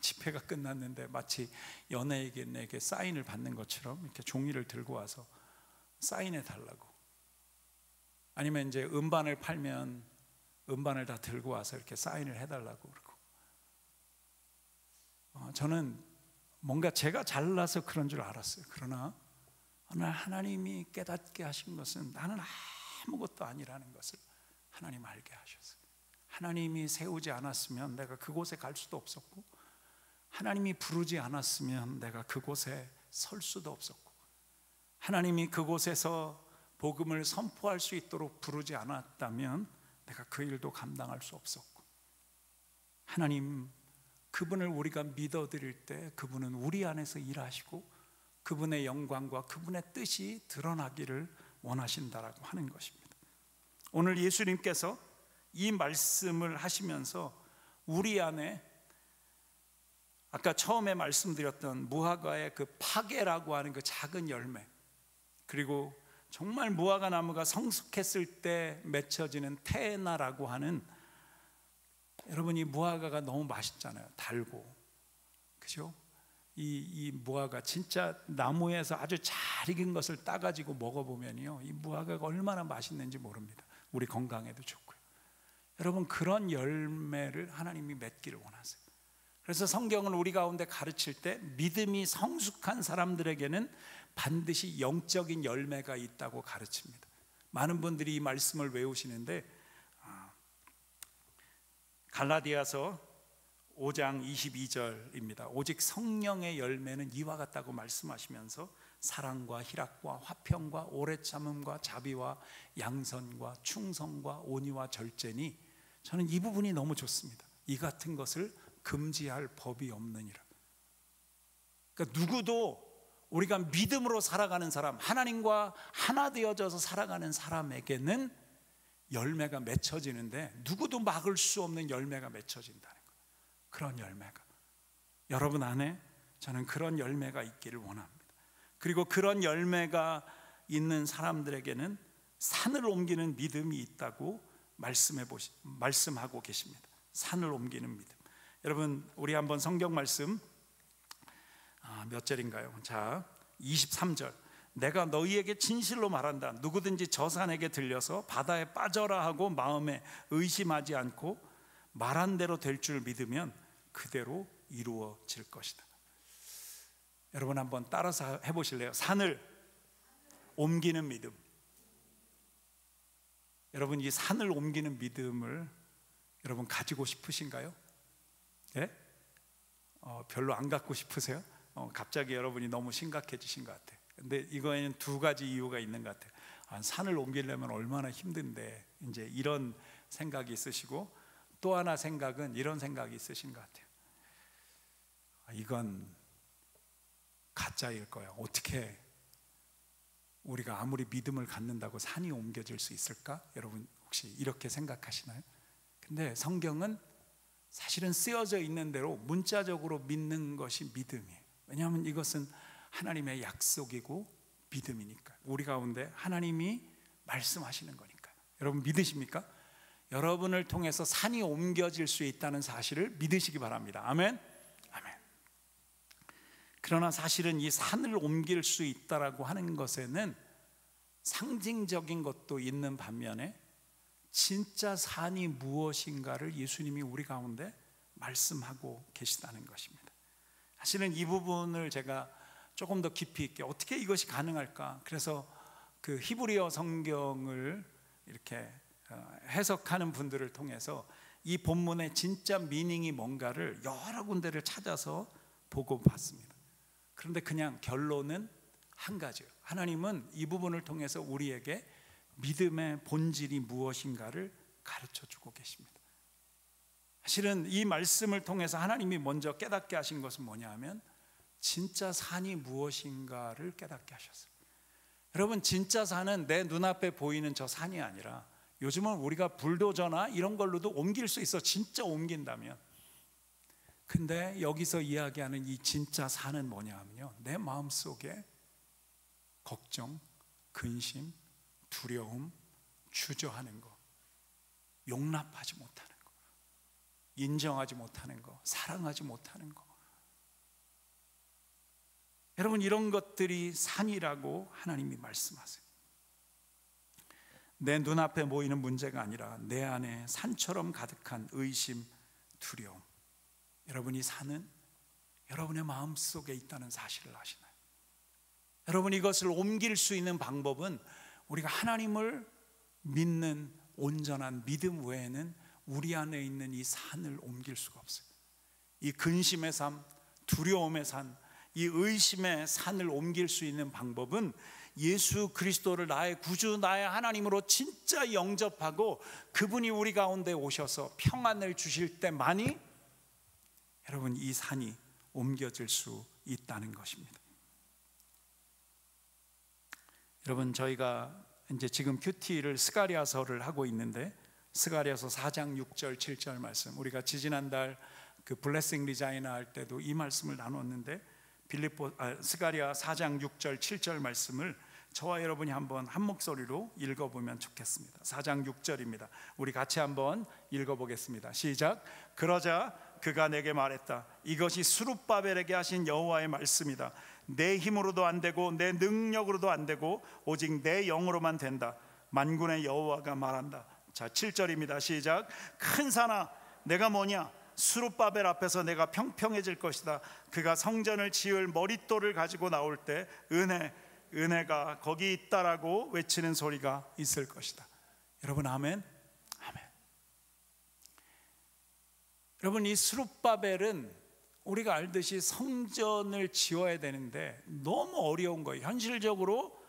집회가 끝났는데 마치 연예인에게 사인을 받는 것처럼 이렇게 종이를 들고 와서 사인해 달라고, 아니면 이제 음반을 팔면 음반을 다 들고 와서 이렇게 사인을 해달라고 그러고, 저는 뭔가 제가 잘나서 그런 줄 알았어요. 그러나 어느 날 하나님이 깨닫게 하신 것은 나는 아무것도 아니라는 것을 하나님 알게 하셨어요. 하나님이 세우지 않았으면 내가 그곳에 갈 수도 없었고, 하나님이 부르지 않았으면 내가 그곳에 설 수도 없었고, 하나님이 그곳에서 복음을 선포할 수 있도록 부르지 않았다면 내가 그 일도 감당할 수 없었고, 하나님, 그분을 우리가 믿어드릴 때 그분은 우리 안에서 일하시고 그분의 영광과 그분의 뜻이 드러나기를 원하신다라고 하는 것입니다. 오늘 예수님께서 이 말씀을 하시면서 우리 안에 아까 처음에 말씀드렸던 무화과의 그 파괴라고 하는 그 작은 열매, 그리고 정말 무화과 나무가 성숙했을 때 맺혀지는 테나라고 하는, 여러분, 이 무화과가 너무 맛있잖아요. 달고, 그죠? 이 무화과 진짜 나무에서 아주 잘 익은 것을 따가지고 먹어보면요, 이 무화과가 얼마나 맛있는지 모릅니다. 우리 건강에도 좋고요. 여러분, 그런 열매를 하나님이 맺기를 원하세요. 그래서 성경은 우리 가운데 가르칠 때 믿음이 성숙한 사람들에게는 반드시 영적인 열매가 있다고 가르칩니다. 많은 분들이 이 말씀을 외우시는데 갈라디아서 5장 22절입니다. 오직 성령의 열매는 이와 같다고 말씀하시면서 사랑과 희락과 화평과 오래 참음과 자비와 양선과 충성과 온유와 절제니, 저는 이 부분이 너무 좋습니다. 이 같은 것을 금지할 법이 없느니라. 그러니까 누구도 우리가 믿음으로 살아가는 사람, 하나님과 하나 되어져서 살아가는 사람에게는 열매가 맺혀지는데 누구도 막을 수 없는 열매가 맺혀진다는 거예요. 그런 열매가 여러분 안에, 저는 그런 열매가 있기를 원합니다. 그리고 그런 열매가 있는 사람들에게는 산을 옮기는 믿음이 있다고 말씀하고 계십니다. 산을 옮기는 믿음. 여러분, 우리 한번 성경 말씀 몇 절인가요? 자, 23절. 내가 너희에게 진실로 말한다. 누구든지 저 산에게 들려서 바다에 빠져라 하고 마음에 의심하지 않고 말한 대로 될 줄 믿으면 그대로 이루어질 것이다. 여러분 한번 따라서 해보실래요? 산을 옮기는 믿음. 여러분, 이 산을 옮기는 믿음을 여러분 가지고 싶으신가요? 예? 별로 안 갖고 싶으세요? 갑자기 여러분이 너무 심각해지신 것 같아요. 근데 이거에는 두 가지 이유가 있는 것 같아요. 산을 옮기려면 얼마나 힘든데, 이제 이런 생각이 있으시고, 또 하나 생각은 이런 생각이 있으신 것 같아요. 이건 가짜일 거야. 어떻게 우리가 아무리 믿음을 갖는다고 산이 옮겨질 수 있을까? 여러분 혹시 이렇게 생각하시나요? 근데 성경은 사실은 쓰여져 있는 대로 문자적으로 믿는 것이 믿음이에요. 왜냐하면 이것은 하나님의 약속이고 믿음이니까. 우리 가운데 하나님이 말씀하시는 거니까. 여러분 믿으십니까? 여러분을 통해서 산이 옮겨질 수 있다는 사실을 믿으시기 바랍니다. 아멘. 아멘. 그러나 사실은 이 산을 옮길 수 있다라고 하는 것에는 상징적인 것도 있는 반면에 진짜 산이 무엇인가를 예수님이 우리 가운데 말씀하고 계시다는 것입니다. 사실은 이 부분을 제가 조금 더 깊이 있게 어떻게 이것이 가능할까? 그래서 그 히브리어 성경을 이렇게 해석하는 분들을 통해서 이 본문의 진짜 미닝이 뭔가를 여러 군데를 찾아서 보고 봤습니다. 그런데 그냥 결론은 한 가지예요. 하나님은 이 부분을 통해서 우리에게 믿음의 본질이 무엇인가를 가르쳐 주고 계십니다. 사실은 이 말씀을 통해서 하나님이 먼저 깨닫게 하신 것은 뭐냐 하면 진짜 산이 무엇인가를 깨닫게 하셨어요. 여러분, 진짜 산은 내 눈앞에 보이는 저 산이 아니라, 요즘은 우리가 불도저나 이런 걸로도 옮길 수 있어, 진짜 옮긴다면. 근데 여기서 이야기하는 이 진짜 산은 뭐냐 하면요, 내 마음속에 걱정, 근심, 두려움, 주저하는 거, 용납하지 못하는 거, 인정하지 못하는 거, 사랑하지 못하는 거, 여러분 이런 것들이 산이라고 하나님이 말씀하세요. 내 눈앞에 보이는 문제가 아니라 내 안에 산처럼 가득한 의심, 두려움. 여러분 이 산은 여러분의 마음속에 있다는 사실을 아시나요? 여러분 이것을 옮길 수 있는 방법은 우리가 하나님을 믿는 온전한 믿음 외에는 우리 안에 있는 이 산을 옮길 수가 없어요. 이 근심의 삶, 두려움의 산, 이 의심의 산을 옮길 수 있는 방법은 예수 그리스도를 나의 구주, 나의 하나님으로 진짜 영접하고 그분이 우리 가운데 오셔서 평안을 주실 때만이 여러분 이 산이 옮겨질 수 있다는 것입니다. 여러분 저희가 이제 지금 큐티를 스가랴서를 하고 있는데 스가랴서 4장 6절 7절 말씀, 우리가 지지난달 그 블레싱 리자이너 할 때도 이 말씀을 나눴는데 스가랴 4장 6절 7절 말씀을 저와 여러분이 한번 한 목소리로 읽어보면 좋겠습니다. 4장 6절입니다. 우리 같이 한번 읽어보겠습니다. 시작. 그러자 그가 내게 말했다. 이것이 스룹바벨에게 하신 여호와의 말씀이다. 내 힘으로도 안 되고 내 능력으로도 안 되고 오직 내 영으로만 된다. 만군의 여호와가 말한다. 자 7절입니다. 시작. 큰 산아 내가 뭐냐? 수룹바벨 앞에서 내가 평평해질 것이다. 그가 성전을 지을 머릿돌을 가지고 나올 때 은혜가 거기 있다라고 외치는 소리가 있을 것이다. 여러분 아멘? 아멘. 여러분, 이 수룹바벨은 우리가 알듯이 성전을 지어야 되는데 너무 어려운 거예요. 현실적으로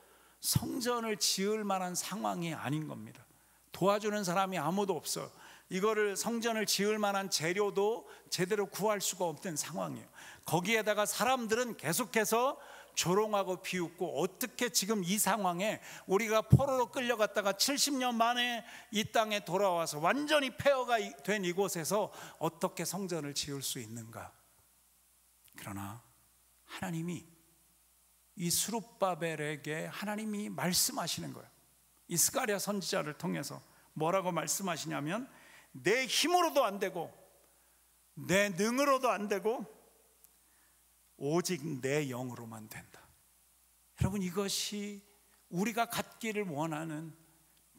성전을 지을 만한 상황이 아닌 겁니다. 도와주는 사람이 아무도 없어요. 이거를 성전을 지을 만한 재료도 제대로 구할 수가 없는 상황이에요. 거기에다가 사람들은 계속해서 조롱하고 비웃고, 어떻게 지금 이 상황에 우리가 포로로 끌려갔다가 70년 만에 이 땅에 돌아와서 완전히 폐허가 된 이곳에서 어떻게 성전을 지을 수 있는가. 그러나 하나님이 이 수룹바벨에게 하나님이 말씀하시는 거예요. 이 스가랴 선지자를 통해서 뭐라고 말씀하시냐면, 내 힘으로도 안 되고 내 능으로도 안 되고 오직 내 영으로만 된다. 여러분, 이것이 우리가 갖기를 원하는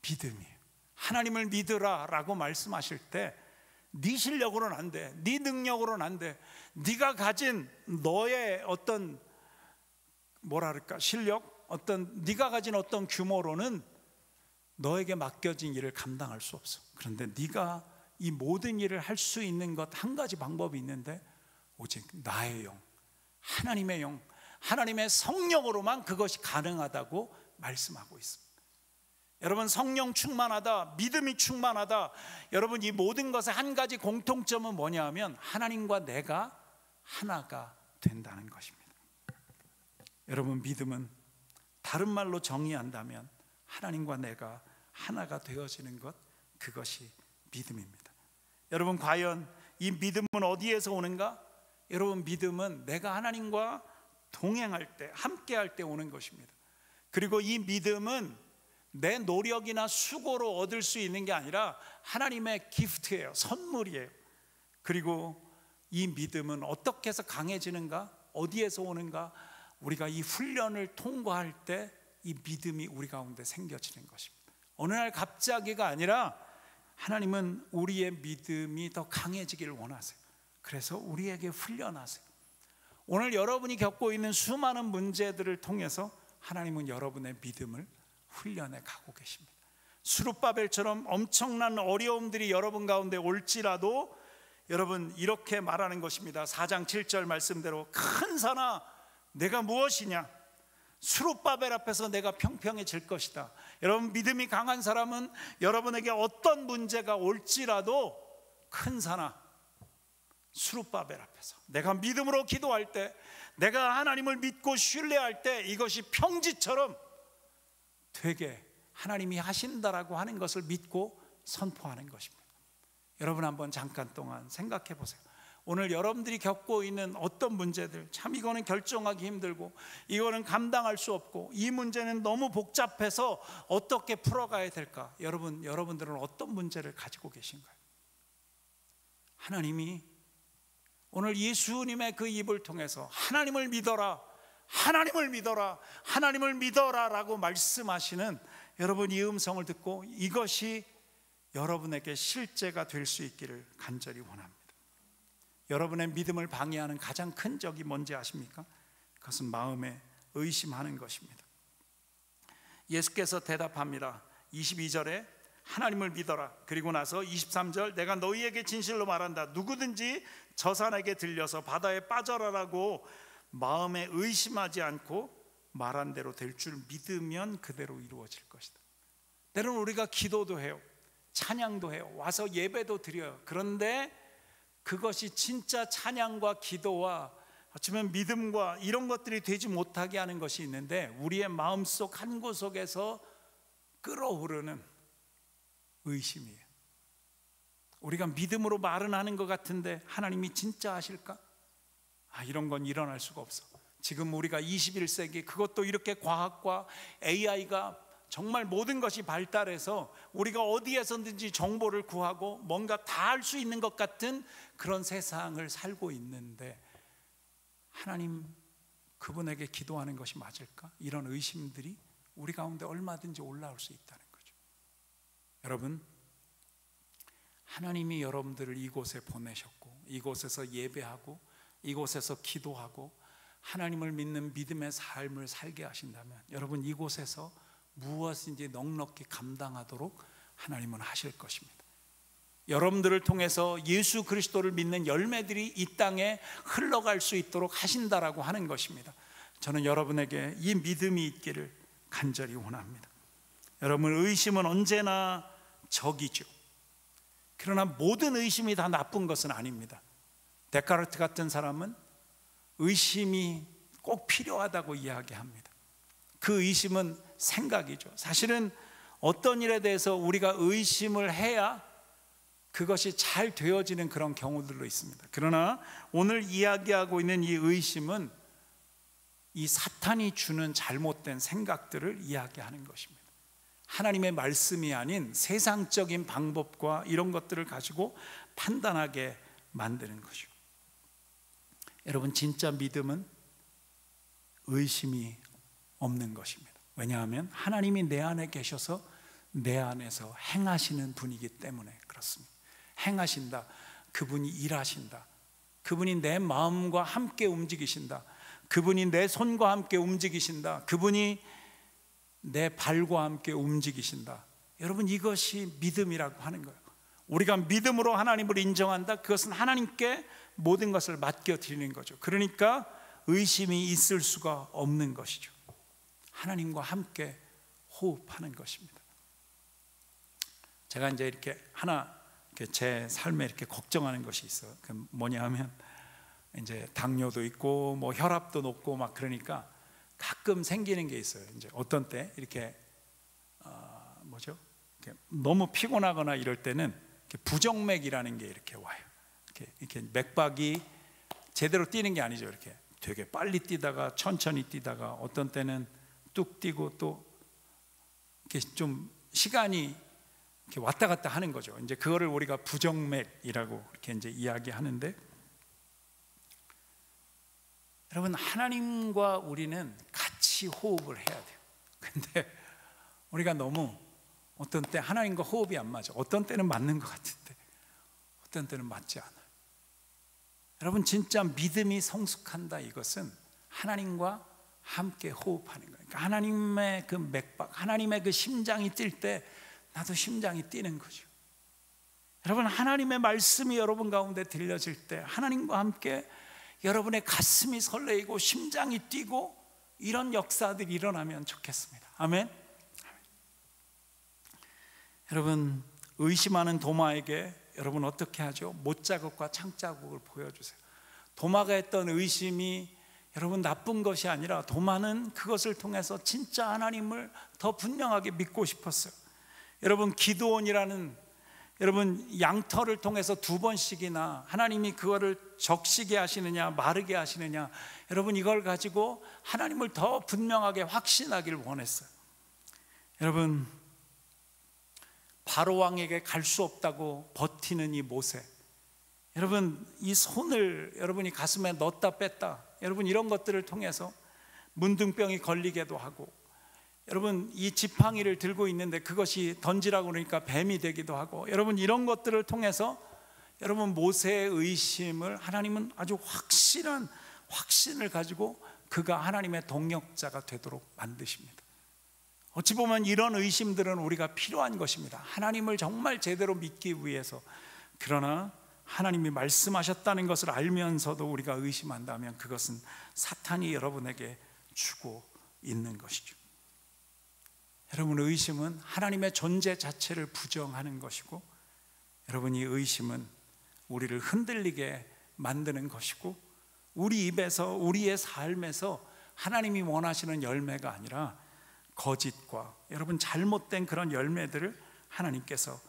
믿음이에요. 하나님을 믿으라 라고 말씀하실 때 네 실력으로는 안 돼, 네 능력으로는 안 돼, 네가 가진 너의 어떤 실력, 네가 가진 어떤 규모로는 너에게 맡겨진 일을 감당할 수 없어. 그런데 네가 이 모든 일을 할 수 있는 것 한 가지 방법이 있는데, 오직 나의 영, 하나님의 영, 하나님의 성령으로만 그것이 가능하다고 말씀하고 있습니다. 여러분, 성령 충만하다, 믿음이 충만하다, 여러분 이 모든 것의 한 가지 공통점은 뭐냐 하면 하나님과 내가 하나가 된다는 것입니다. 여러분, 믿음은 다른 말로 정의한다면 하나님과 내가 하나가 되어지는 것, 그것이 믿음입니다. 여러분, 과연 이 믿음은 어디에서 오는가? 여러분, 믿음은 내가 하나님과 동행할 때, 함께 할 때 오는 것입니다. 그리고 이 믿음은 내 노력이나 수고로 얻을 수 있는 게 아니라 하나님의 기프트예요. 선물이에요. 그리고 이 믿음은 어떻게 해서 강해지는가? 어디에서 오는가? 우리가 이 훈련을 통과할 때 이 믿음이 우리 가운데 생겨지는 것입니다. 어느 날 갑자기가 아니라 하나님은 우리의 믿음이 더 강해지기를 원하세요. 그래서 우리에게 훈련하세요. 오늘 여러분이 겪고 있는 수많은 문제들을 통해서 하나님은 여러분의 믿음을 훈련해 가고 계십니다. 수룹바벨처럼 엄청난 어려움들이 여러분 가운데 올지라도 여러분 이렇게 말하는 것입니다. 4장 7절 말씀대로, 큰 산아 내가 무엇이냐, 수룹바벨 앞에서 내가 평평해질 것이다. 여러분, 믿음이 강한 사람은 여러분에게 어떤 문제가 올지라도 큰 산아, 수룹바벨 앞에서 내가 믿음으로 기도할 때, 내가 하나님을 믿고 신뢰할 때 이것이 평지처럼 되게 하나님이 하신다라고 하는 것을 믿고 선포하는 것입니다. 여러분, 한번 잠깐 동안 생각해 보세요. 오늘 여러분들이 겪고 있는 어떤 문제들, 참 이거는 결정하기 힘들고, 이거는 감당할 수 없고, 이 문제는 너무 복잡해서 어떻게 풀어가야 될까? 여러분들은 어떤 문제를 가지고 계신가요? 하나님이 오늘 예수님의 그 입을 통해서 하나님을 믿어라, 하나님을 믿어라, 하나님을 믿어라 라고 말씀하시는 여러분 이 음성을 듣고 이것이 여러분에게 실제가 될 수 있기를 간절히 원합니다. 여러분의 믿음을 방해하는 가장 큰 적이 뭔지 아십니까? 그것은 마음에 의심하는 것입니다. 예수께서 대답합니다. 22절에 하나님을 믿어라. 그리고 나서 23절, 내가 너희에게 진실로 말한다. 누구든지 저 산에게 들려서 바다에 빠져라라고 마음에 의심하지 않고 말한 대로 될 줄 믿으면 그대로 이루어질 것이다. 때로는 우리가 기도도 해요, 찬양도 해요, 와서 예배도 드려요. 그런데 그것이 진짜 찬양과 기도와 어쩌면 믿음과 이런 것들이 되지 못하게 하는 것이 있는데, 우리의 마음속 한 구석에서 끓어오르는 의심이에요. 우리가 믿음으로 말은 하는 것 같은데 하나님이 진짜 하실까? 이런 건 일어날 수가 없어. 지금 우리가 21세기, 그것도 이렇게 과학과 AI가 정말 모든 것이 발달해서 우리가 어디에서든지 정보를 구하고 뭔가 다 할 수 있는 것 같은 그런 세상을 살고 있는데, 하나님 그분에게 기도하는 것이 맞을까? 이런 의심들이 우리 가운데 얼마든지 올라올 수 있다는 거죠. 여러분, 하나님이 여러분들을 이곳에 보내셨고 이곳에서 예배하고 이곳에서 기도하고 하나님을 믿는 믿음의 삶을 살게 하신다면 여러분 이곳에서 무엇인지 넉넉히 감당하도록 하나님은 하실 것입니다. 여러분들을 통해서 예수 그리스도를 믿는 열매들이 이 땅에 흘러갈 수 있도록 하신다라고 하는 것입니다. 저는 여러분에게 이 믿음이 있기를 간절히 원합니다. 여러분, 의심은 언제나 적이죠. 그러나 모든 의심이 다 나쁜 것은 아닙니다. 데카르트 같은 사람은 의심이 꼭 필요하다고 이야기합니다. 그 의심은 생각이죠. 사실은 어떤 일에 대해서 우리가 의심을 해야 그것이 잘 되어지는 그런 경우들도 있습니다. 그러나 오늘 이야기하고 있는 이 의심은 이 사탄이 주는 잘못된 생각들을 이야기하는 것입니다. 하나님의 말씀이 아닌 세상적인 방법과 이런 것들을 가지고 판단하게 만드는 것이죠. 여러분, 진짜 믿음은 의심이 없는 것입니다. 왜냐하면 하나님이 내 안에 계셔서 내 안에서 행하시는 분이기 때문에 그렇습니다. 행하신다. 그분이 일하신다. 그분이 내 마음과 함께 움직이신다. 그분이 내 손과 함께 움직이신다. 그분이 내 발과 함께 움직이신다. 여러분, 이것이 믿음이라고 하는 거예요. 우리가 믿음으로 하나님을 인정한다. 그것은 하나님께 모든 것을 맡겨드리는 거죠. 그러니까 의심이 있을 수가 없는 것이죠. 하나님과 함께 호흡하는 것입니다. 제가 이제 이렇게 하나 제 삶에 이렇게 걱정하는 것이 있어요. 그 뭐냐 하면 이제 당뇨도 있고 뭐 혈압도 높고 막 그러니까 가끔 생기는 게 있어요. 이제 어떤 때 이렇게 이렇게 너무 피곤하거나 이럴 때는 이렇게 부정맥이라는 게 이렇게 와요. 이렇게 맥박이 제대로 뛰는 게 아니죠. 이렇게 되게 빨리 뛰다가 천천히 뛰다가 어떤 때는 뚝 뛰고 또 이렇게 좀 시간이 이렇게 왔다 갔다 하는 거죠. 이제 그거를 우리가 부정맥이라고 이렇게 이제 이야기하는데, 여러분, 하나님과 우리는 같이 호흡을 해야 돼요. 근데 우리가 너무 어떤 때 하나님과 호흡이 안 맞아. 어떤 때는 맞는 것 같은데 어떤 때는 맞지 않아요. 여러분, 진짜 믿음이 성숙한다, 이것은 하나님과 함께 호흡하는 거예요. 그러니까 하나님의 그 맥박, 하나님의 그 심장이 뛸 때 나도 심장이 뛰는 거죠. 여러분, 하나님의 말씀이 여러분 가운데 들려질 때 하나님과 함께 여러분의 가슴이 설레이고 심장이 뛰고 이런 역사들이 일어나면 좋겠습니다. 아멘. 여러분, 의심하는 도마에게 여러분 어떻게 하죠? 못자국과 창자국을 보여주세요. 도마가 했던 의심이 여러분 나쁜 것이 아니라 도마는 그것을 통해서 진짜 하나님을 더 분명하게 믿고 싶었어요. 여러분, 기드온이라는 여러분 양털을 통해서 2번씩이나 하나님이 그거를 적시게 하시느냐 마르게 하시느냐, 여러분 이걸 가지고 하나님을 더 분명하게 확신하기를 원했어요. 여러분, 바로 왕에게 갈 수 없다고 버티는 이 모세, 여러분 이 손을 여러분이 가슴에 넣었다 뺐다, 여러분 이런 것들을 통해서 문둥병이 걸리게도 하고, 여러분 이 지팡이를 들고 있는데 그것이 던지라고 그러니까 뱀이 되기도 하고, 여러분 이런 것들을 통해서 여러분 모세의 의심을 하나님은 아주 확실한 확신을 가지고 그가 하나님의 동역자가 되도록 만드십니다. 어찌 보면 이런 의심들은 우리가 필요한 것입니다. 하나님을 정말 제대로 믿기 위해서. 그러나 하나님이 말씀하셨다는 것을 알면서도 우리가 의심한다면 그것은 사탄이 여러분에게 주고 있는 것이죠. 여러분, 의심은 하나님의 존재 자체를 부정하는 것이고, 여러분 이 의심은 우리를 흔들리게 만드는 것이고, 우리 입에서 우리의 삶에서 하나님이 원하시는 열매가 아니라 거짓과 여러분 잘못된 그런 열매들을 하나님께서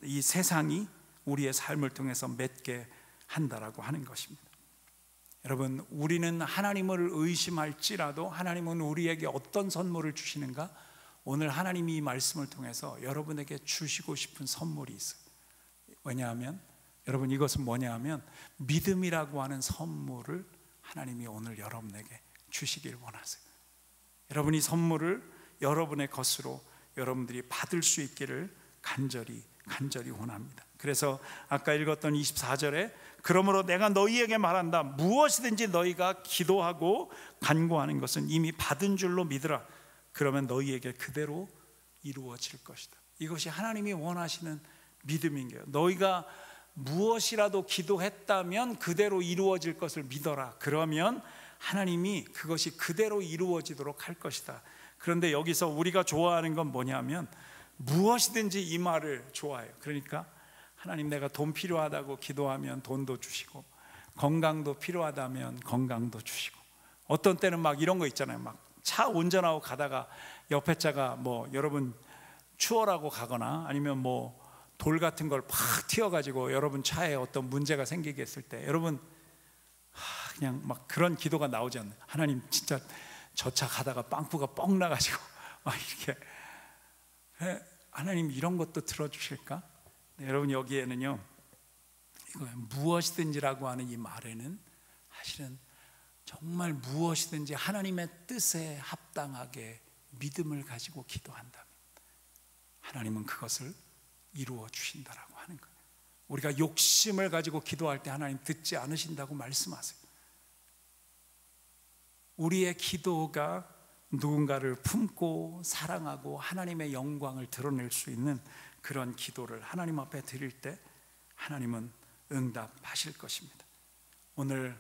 이 세상이 우리의 삶을 통해서 맺게 한다라고 하는 것입니다. 여러분, 우리는 하나님을 의심할지라도 하나님은 우리에게 어떤 선물을 주시는가? 오늘 하나님이 이 말씀을 통해서 여러분에게 주시고 싶은 선물이 있어요. 왜냐하면 여러분 이것은 뭐냐 하면 믿음이라고 하는 선물을 하나님이 오늘 여러분에게 주시길 원하세요. 여러분이 선물을 여러분의 것으로 여러분들이 받을 수 있기를 간절히 간절히 원합니다. 그래서 아까 읽었던 24절에 그러므로 내가 너희에게 말한다. 무엇이든지 너희가 기도하고 간구하는 것은 이미 받은 줄로 믿으라. 그러면 너희에게 그대로 이루어질 것이다. 이것이 하나님이 원하시는 믿음인 거예요. 너희가 무엇이라도 기도했다면 그대로 이루어질 것을 믿어라. 그러면 하나님이 그것이 그대로 이루어지도록 할 것이다. 그런데 여기서 우리가 좋아하는 건 뭐냐면 무엇이든지 이 말을 좋아해요. 그러니까 하나님 내가 돈 필요하다고 기도하면 돈도 주시고 건강도 필요하다면 건강도 주시고 어떤 때는 막 이런 거 있잖아요. 막 차 운전하고 가다가 옆에 차가 뭐 여러분 추월하고 가거나 아니면 뭐 돌 같은 걸 팍 튀어가지고 여러분 차에 어떤 문제가 생기게 했을 때 여러분 그냥 막 그런 기도가 나오지 않나요? 하나님 진짜 저 차 가다가 빵꾸가 뻥 나가지고 막 이렇게 하나님 이런 것도 들어주실까? 네, 여러분 여기에는요 이거예요. 무엇이든지라고 하는 이 말에는 사실은 정말 무엇이든지 하나님의 뜻에 합당하게 믿음을 가지고 기도한다면 하나님은 그것을 이루어 주신다라고 하는 거예요. 우리가 욕심을 가지고 기도할 때 하나님 듣지 않으신다고 말씀하세요. 우리의 기도가 누군가를 품고 사랑하고 하나님의 영광을 드러낼 수 있는 그런 기도를 하나님 앞에 드릴 때 하나님은 응답하실 것입니다. 오늘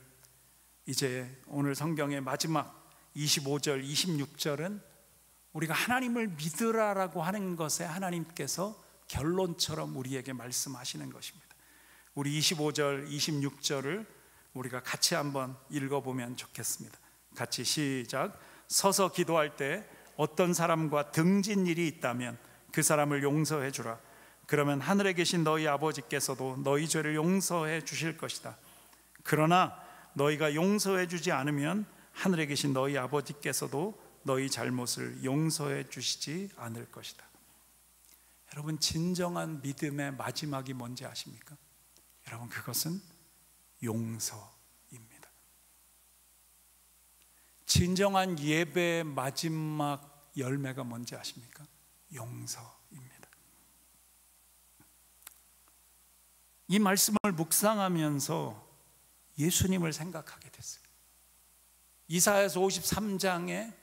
성경의 마지막 25절, 26절은 우리가 하나님을 믿으라라고 하는 것에 하나님께서 결론처럼 우리에게 말씀하시는 것입니다. 우리 25절, 26절을 우리가 같이 한번 읽어보면 좋겠습니다. 같이 시작. 서서 기도할 때 어떤 사람과 등진 일이 있다면 그 사람을 용서해 주라. 그러면 하늘에 계신 너희 아버지께서도 너희 죄를 용서해 주실 것이다. 그러나 너희가 용서해 주지 않으면 하늘에 계신 너희 아버지께서도 너희 잘못을 용서해 주시지 않을 것이다. 여러분 진정한 믿음의 마지막이 뭔지 아십니까? 여러분 그것은 용서입니다. 진정한 예배의 마지막 열매가 뭔지 아십니까? 용서입니다. 이 말씀을 묵상하면서 예수님을 생각하게 됐어요. 이사야서 53장에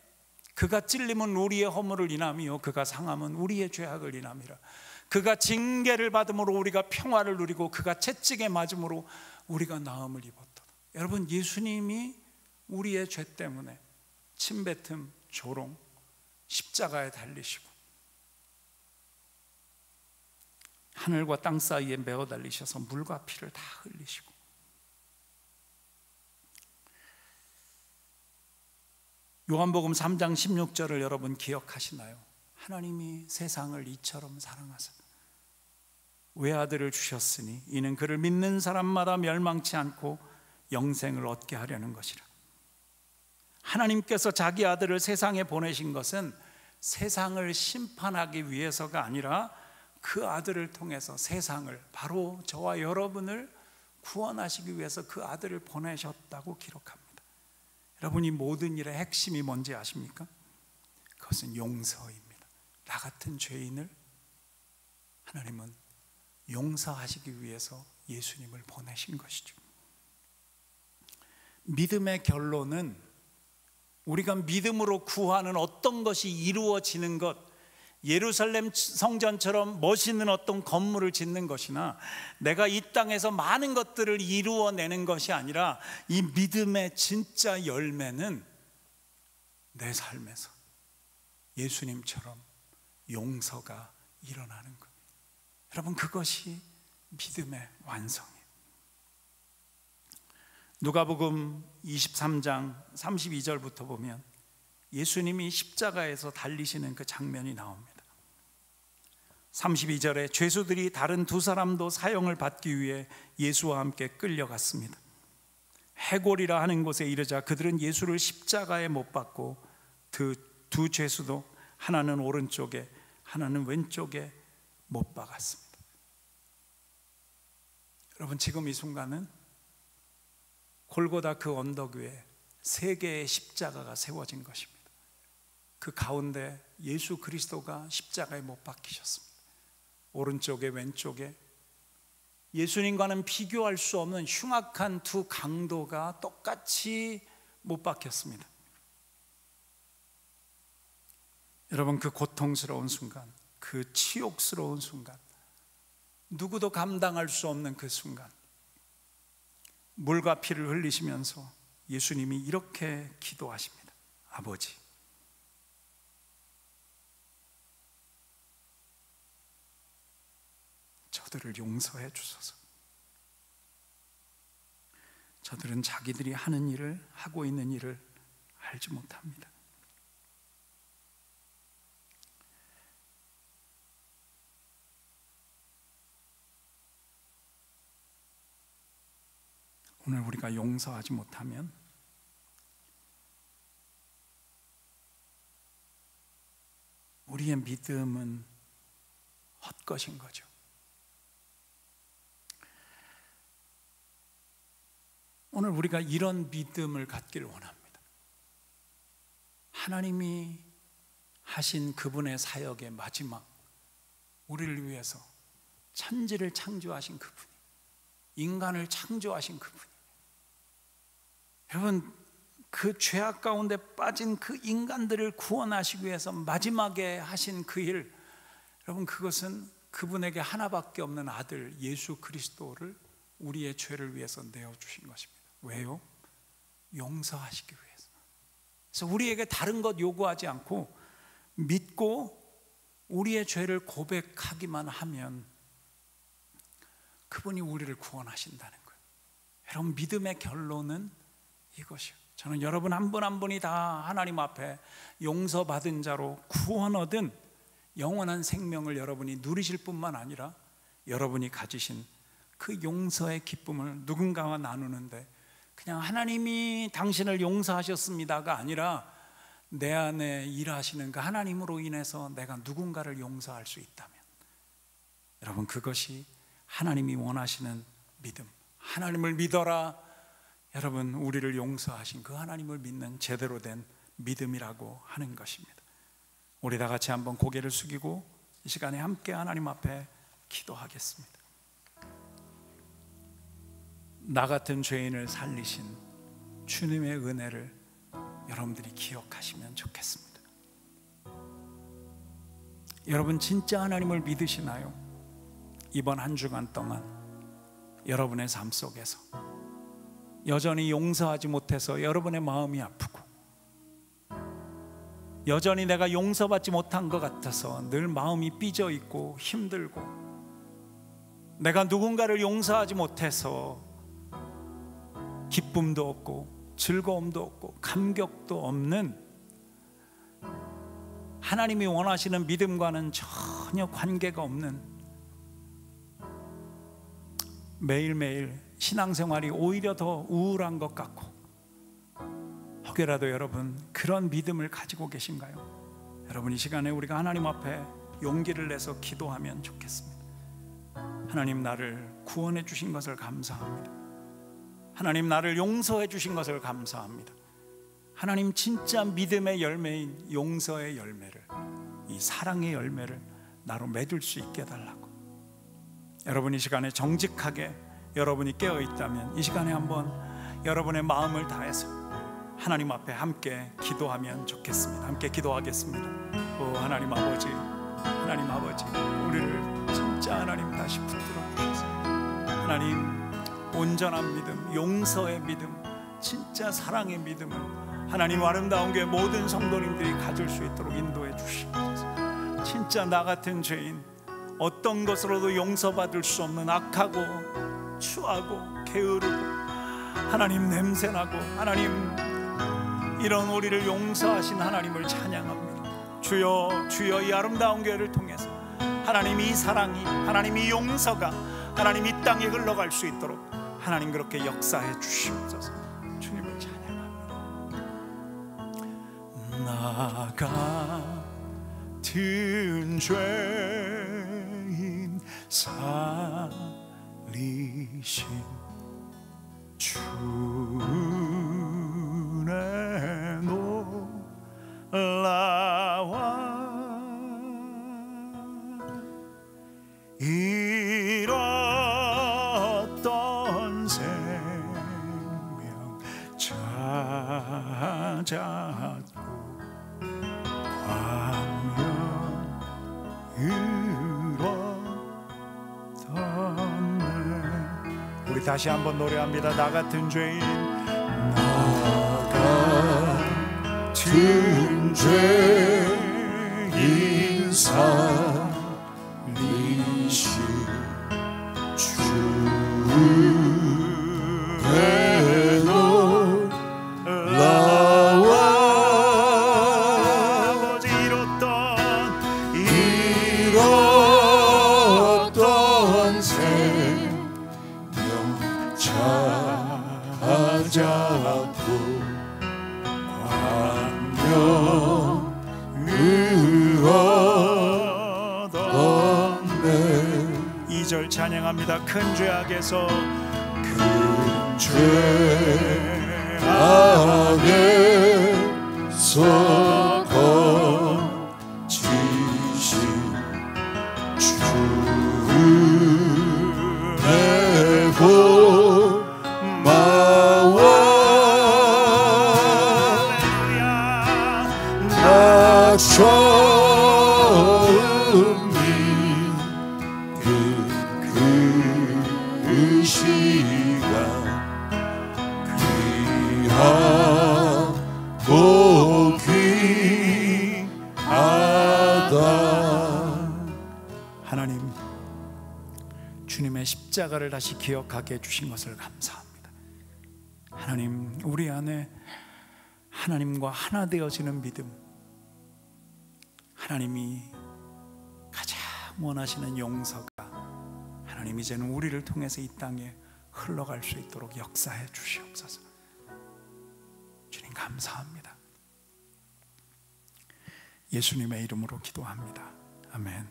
그가 찔림은 우리의 허물을 인하며 그가 상함은 우리의 죄악을 인함이라. 그가 징계를 받음으로 우리가 평화를 누리고 그가 채찍에 맞음으로 우리가 나음을 입었다. 여러분 예수님이 우리의 죄 때문에 침뱉음, 조롱, 십자가에 달리시고 하늘과 땅 사이에 매어 달리셔서 물과 피를 다 흘리시고 요한복음 3장 16절을 여러분 기억하시나요? 하나님이 세상을 이처럼 사랑하사 외아들을 주셨으니 이는 그를 믿는 사람마다 멸망치 않고 영생을 얻게 하려는 것이라. 하나님께서 자기 아들을 세상에 보내신 것은 세상을 심판하기 위해서가 아니라 그 아들을 통해서 세상을, 바로 저와 여러분을 구원하시기 위해서 그 아들을 보내셨다고 기록합니다. 여러분 이 모든 일의 핵심이 뭔지 아십니까? 그것은 용서입니다. 나 같은 죄인을 하나님은 용서하시기 위해서 예수님을 보내신 것이죠. 믿음의 결론은 우리가 믿음으로 구하는 어떤 것이 이루어지는 것, 예루살렘 성전처럼 멋있는 어떤 건물을 짓는 것이나 내가 이 땅에서 많은 것들을 이루어내는 것이 아니라 이 믿음의 진짜 열매는 내 삶에서 예수님처럼 용서가 일어나는 것. 여러분 그것이 믿음의 완성이에요. 누가복음 23장 32절부터 보면 예수님이 십자가에서 달리시는 그 장면이 나옵니다. 32절에 죄수들이 다른 두 사람도 사형을 받기 위해 예수와 함께 끌려갔습니다. 해골이라 하는 곳에 이르자 그들은 예수를 십자가에 못 박고 두 죄수도 하나는 오른쪽에 하나는 왼쪽에 못 박았습니다. 여러분 지금 이 순간은 골고다 그 언덕 위에 세 개의 십자가가 세워진 것입니다. 그 가운데 예수 그리스도가 십자가에 못 박히셨습니다. 오른쪽에 왼쪽에 예수님과는 비교할 수 없는 흉악한 두 강도가 똑같이 못 박혔습니다. 여러분, 그 고통스러운 순간, 그 치욕스러운 순간, 누구도 감당할 수 없는 그 순간, 물과 피를 흘리시면서 예수님이 이렇게 기도하십니다. 아버지, 저들을 용서해 주소서. 저들은 자기들이 하는 일을, 하고 있는 일을 알지 못합니다. 오늘 우리가 용서하지 못하면 우리의 믿음은 헛것인 거죠. 오늘 우리가 이런 믿음을 갖기를 원합니다. 하나님이 하신 그분의 사역의 마지막, 우리를 위해서 천지를 창조하신 그분이, 인간을 창조하신 그분이, 여러분, 그 죄악 가운데 빠진 그 인간들을 구원하시기 위해서 마지막에 하신 그 일, 여러분, 그것은 그분에게 하나밖에 없는 아들 예수 그리스도를 우리의 죄를 위해서 내어주신 것입니다. 왜요? 용서하시기 위해서. 그래서 우리에게 다른 것 요구하지 않고 믿고 우리의 죄를 고백하기만 하면 그분이 우리를 구원하신다는 거예요. 여러분, 믿음의 결론은 이것이요. 저는 여러분 한 분 한 분이 다 하나님 앞에 용서받은 자로 구원 얻은 영원한 생명을 여러분이 누리실 뿐만 아니라 여러분이 가지신 그 용서의 기쁨을 누군가와 나누는데, 그냥 하나님이 당신을 용서하셨습니다가 아니라 내 안에 일하시는 그 하나님으로 인해서 내가 누군가를 용서할 수 있다면, 여러분, 그것이 하나님이 원하시는 믿음, 하나님을 믿어라. 여러분, 우리를 용서하신 그 하나님을 믿는 제대로 된 믿음이라고 하는 것입니다. 우리 다 같이 한번 고개를 숙이고 이 시간에 함께 하나님 앞에 기도하겠습니다. 나 같은 죄인을 살리신 주님의 은혜를 여러분들이 기억하시면 좋겠습니다. 여러분, 진짜 하나님을 믿으시나요? 이번 한 주간 동안 여러분의 삶 속에서 여전히 용서하지 못해서 여러분의 마음이 아프고, 여전히 내가 용서받지 못한 것 같아서 늘 마음이 삐져 있고 힘들고, 내가 누군가를 용서하지 못해서 기쁨도 없고 즐거움도 없고 감격도 없는, 하나님이 원하시는 믿음과는 전혀 관계가 없는, 매일매일 신앙생활이 오히려 더 우울한 것 같고, 혹여라도 여러분 그런 믿음을 가지고 계신가요? 여러분, 이 시간에 우리가 하나님 앞에 용기를 내서 기도하면 좋겠습니다. 하나님, 나를 구원해 주신 것을 감사합니다. 하나님, 나를 용서해 주신 것을 감사합니다. 하나님, 진짜 믿음의 열매인 용서의 열매를, 이 사랑의 열매를 나로 맺을 수 있게 해달라고. 여러분, 이 시간에 정직하게 여러분이 깨어있다면 이 시간에 한번 여러분의 마음을 다해서 하나님 앞에 함께 기도하면 좋겠습니다. 함께 기도하겠습니다. 오 하나님 아버지, 하나님 아버지, 우리를 진짜 하나님 다시 붙들어 주셔서 하나님, 온전한 믿음, 용서의 믿음, 진짜 사랑의 믿음을 하나님 아름다운 교회 모든 성도님들이 가질 수 있도록 인도해 주시옵소서. 진짜 나 같은 죄인, 어떤 것으로도 용서받을 수 없는 악하고 추하고 게으르고 하나님 냄새나고, 하나님 이런 우리를 용서하신 하나님을 찬양합니다. 주여, 주여, 이 아름다운 교회를 통해서 하나님 이 사랑이, 하나님 이 용서가 하나님 이 땅에 흘러갈 수 있도록 하나님 그렇게 역사해 주시옵소서. 주님을 찬양합니다. 나 같은 죄인 살리신 주의 놀라와 찾았고 광명으로 떴네. 우리 다시 한번 노래합니다. 나 같은 죄인, 같은 죄인 살리시 주의 놀라와 아버지 잃었던 생명 찾았고 광명으로 떴네. 2절 찬양합니다. 큰 죄악에서 큰 죄악에서 건지신 주의 고마워 나 처음 믿은 그 시간 귀하고 귀하다. 하나님, 주님의 십자가를 다시 기억하게 해주신 것을 감사합니다. 하나님, 우리 안에 하나님과 하나 되어지는 믿음, 하나님이 가장 원하시는 용서가 하나님 이제는 우리를 통해서 이 땅에 흘러갈 수 있도록 역사해 주시옵소서. 주님 감사합니다. 예수님의 이름으로 기도합니다. 아멘.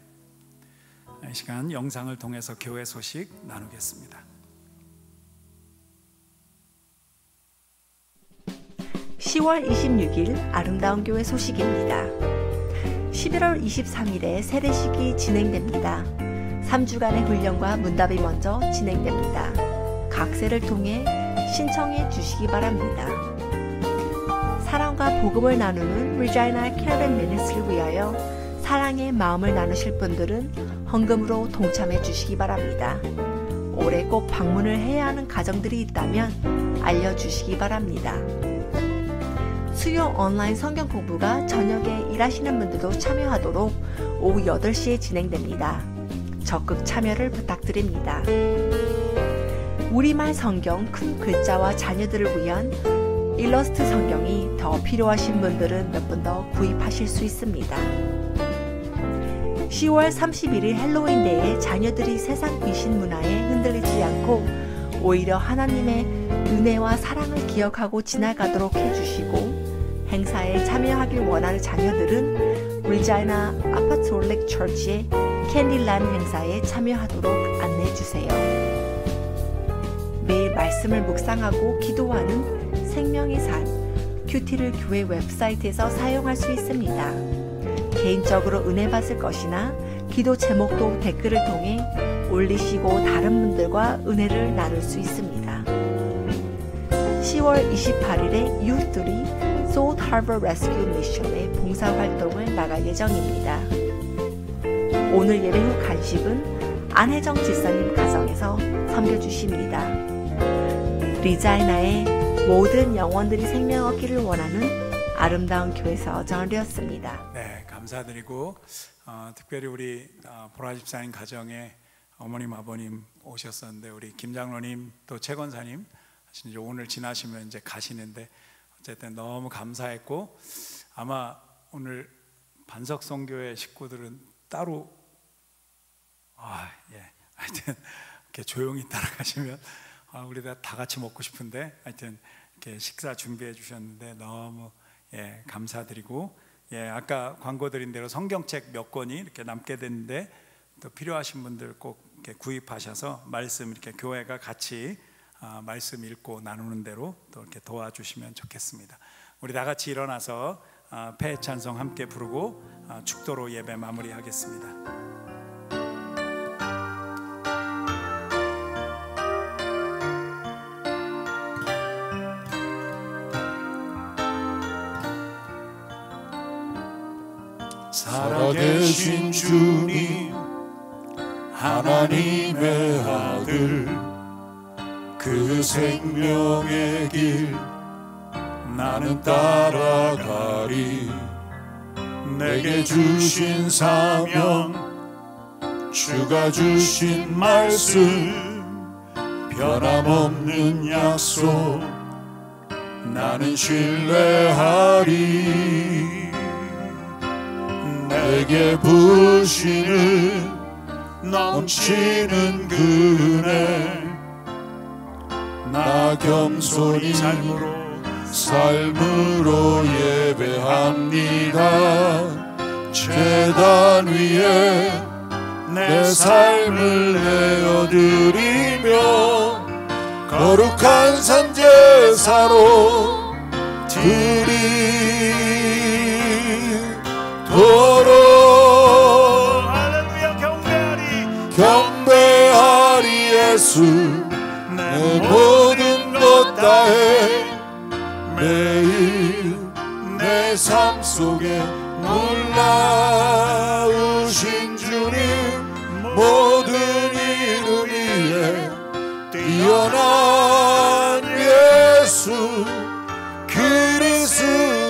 이 시간 영상을 통해서 교회 소식 나누겠습니다. 10월 26일 아름다운 교회 소식입니다. 11월 23일에 세례식이 진행됩니다. 3주간의 훈련과 문답이 먼저 진행됩니다. 각세를 통해 신청해 주시기 바랍니다. 사랑과 복음을 나누는 리자이나 캐러밴 미니스트리를 위하여 사랑의 마음을 나누실 분들은 헌금으로 동참해 주시기 바랍니다. 올해 꼭 방문을 해야 하는 가정들이 있다면 알려주시기 바랍니다. 수요 온라인 성경 공부가 저녁에 일하시는 분들도 참여하도록 오후 8시에 진행됩니다. 적극 참여를 부탁드립니다. 우리말 성경 큰 글자와 자녀들을 위한 일러스트 성경이 더 필요하신 분들은 몇 분 더 구입하실 수 있습니다. 10월 31일 헬로윈데이에 자녀들이 세상 귀신 문화에 흔들리지 않고 오히려 하나님의 은혜와 사랑을 기억하고 지나가도록 해주시고, 행사에 참여하길 원하는 자녀들은 리자이나 아파톨릭 처치의 캔디란 행사에 참여하도록 안내해주세요. 매일 말씀을 묵상하고 기도하는 생명의 산 큐티를 교회 웹사이트에서 사용할 수 있습니다. 개인적으로 은혜 받을 것이나 기도 제목도 댓글을 통해 올리시고 다른 분들과 은혜를 나눌 수 있습니다. 10월 28일에 유들이 Soul Harbor Rescue Mission의 봉사활동을 나갈 예정입니다. 오늘 예배 후 간식은 안혜정 집사님 가정에서 섬겨주십니다. 리자이나의 모든 영혼들이 생명 얻기를 원하는 아름다운 교회에서 정리되었습니다. 네, 감사드리고 특별히 우리 보라 집사님 가정에 어머님 아버님 오셨었는데, 우리 김 장로님 또 최 권사님 이제 오늘 지나시면 이제 가시는데 어쨌든 너무 감사했고, 아마 오늘 반석성교회 식구들은 따로 하여튼 이렇게 조용히 따라가시면 우리 다 같이 먹고 싶은데 하여튼 이렇게 식사 준비해 주셨는데 너무 감사드리고, 아까 광고 드린 대로 성경책 몇 권이 이렇게 남게 됐는데 또 필요하신 분들 꼭 이렇게 구입하셔서 말씀 이렇게 교회가 같이 말씀 읽고 나누는 대로 또 이렇게 도와주시면 좋겠습니다. 우리 다 같이 일어나서 폐 찬송 함께 부르고 축도로 예배 마무리하겠습니다. 살아계신 주님 하나님의 아들 그 생명의 길 나는 따라가리. 내게 주신 사명 주가 주신 말씀 변함없는 약속 나는 신뢰하리. 내게 부으시는 넘치는 그 은혜 나 겸손히 삶으로 예배합니다. 제단 위에 내 삶을 내어드리며 거룩한 선제사로 드리도록 할렐루야. 경배하리 예수 내 모든 것 다해 매일 내 삶 속에 놀라우신 주님 모든 이름 위에 뛰어난 예수 그리스도로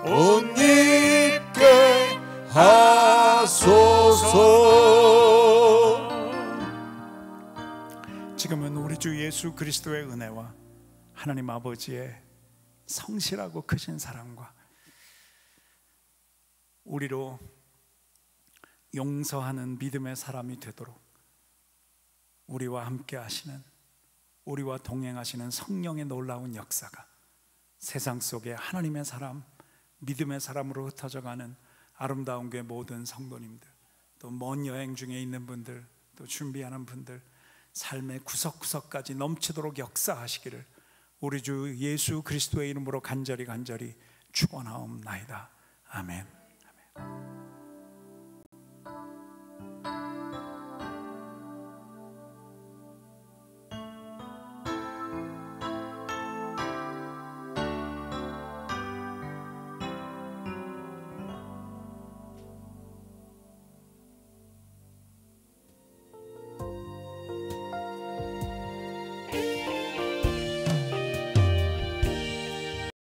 옷 입게 하소서. 지금은 우리 주 예수 그리스도의 은혜와 하나님 아버지의 성실하고 크신 사랑과 우리로 용서하는 믿음의 사람이 되도록 우리와 함께 하시는, 우리와 동행하시는 성령의 놀라운 역사가 세상 속에 하나님의 사람, 믿음의 사람으로 흩어져가는 아름다운 교회 모든 성도님들, 또 먼 여행 중에 있는 분들, 또 준비하는 분들 삶의 구석구석까지 넘치도록 역사하시기를 우리 주 예수 그리스도의 이름으로 간절히 축원하옵나이다. 아멘.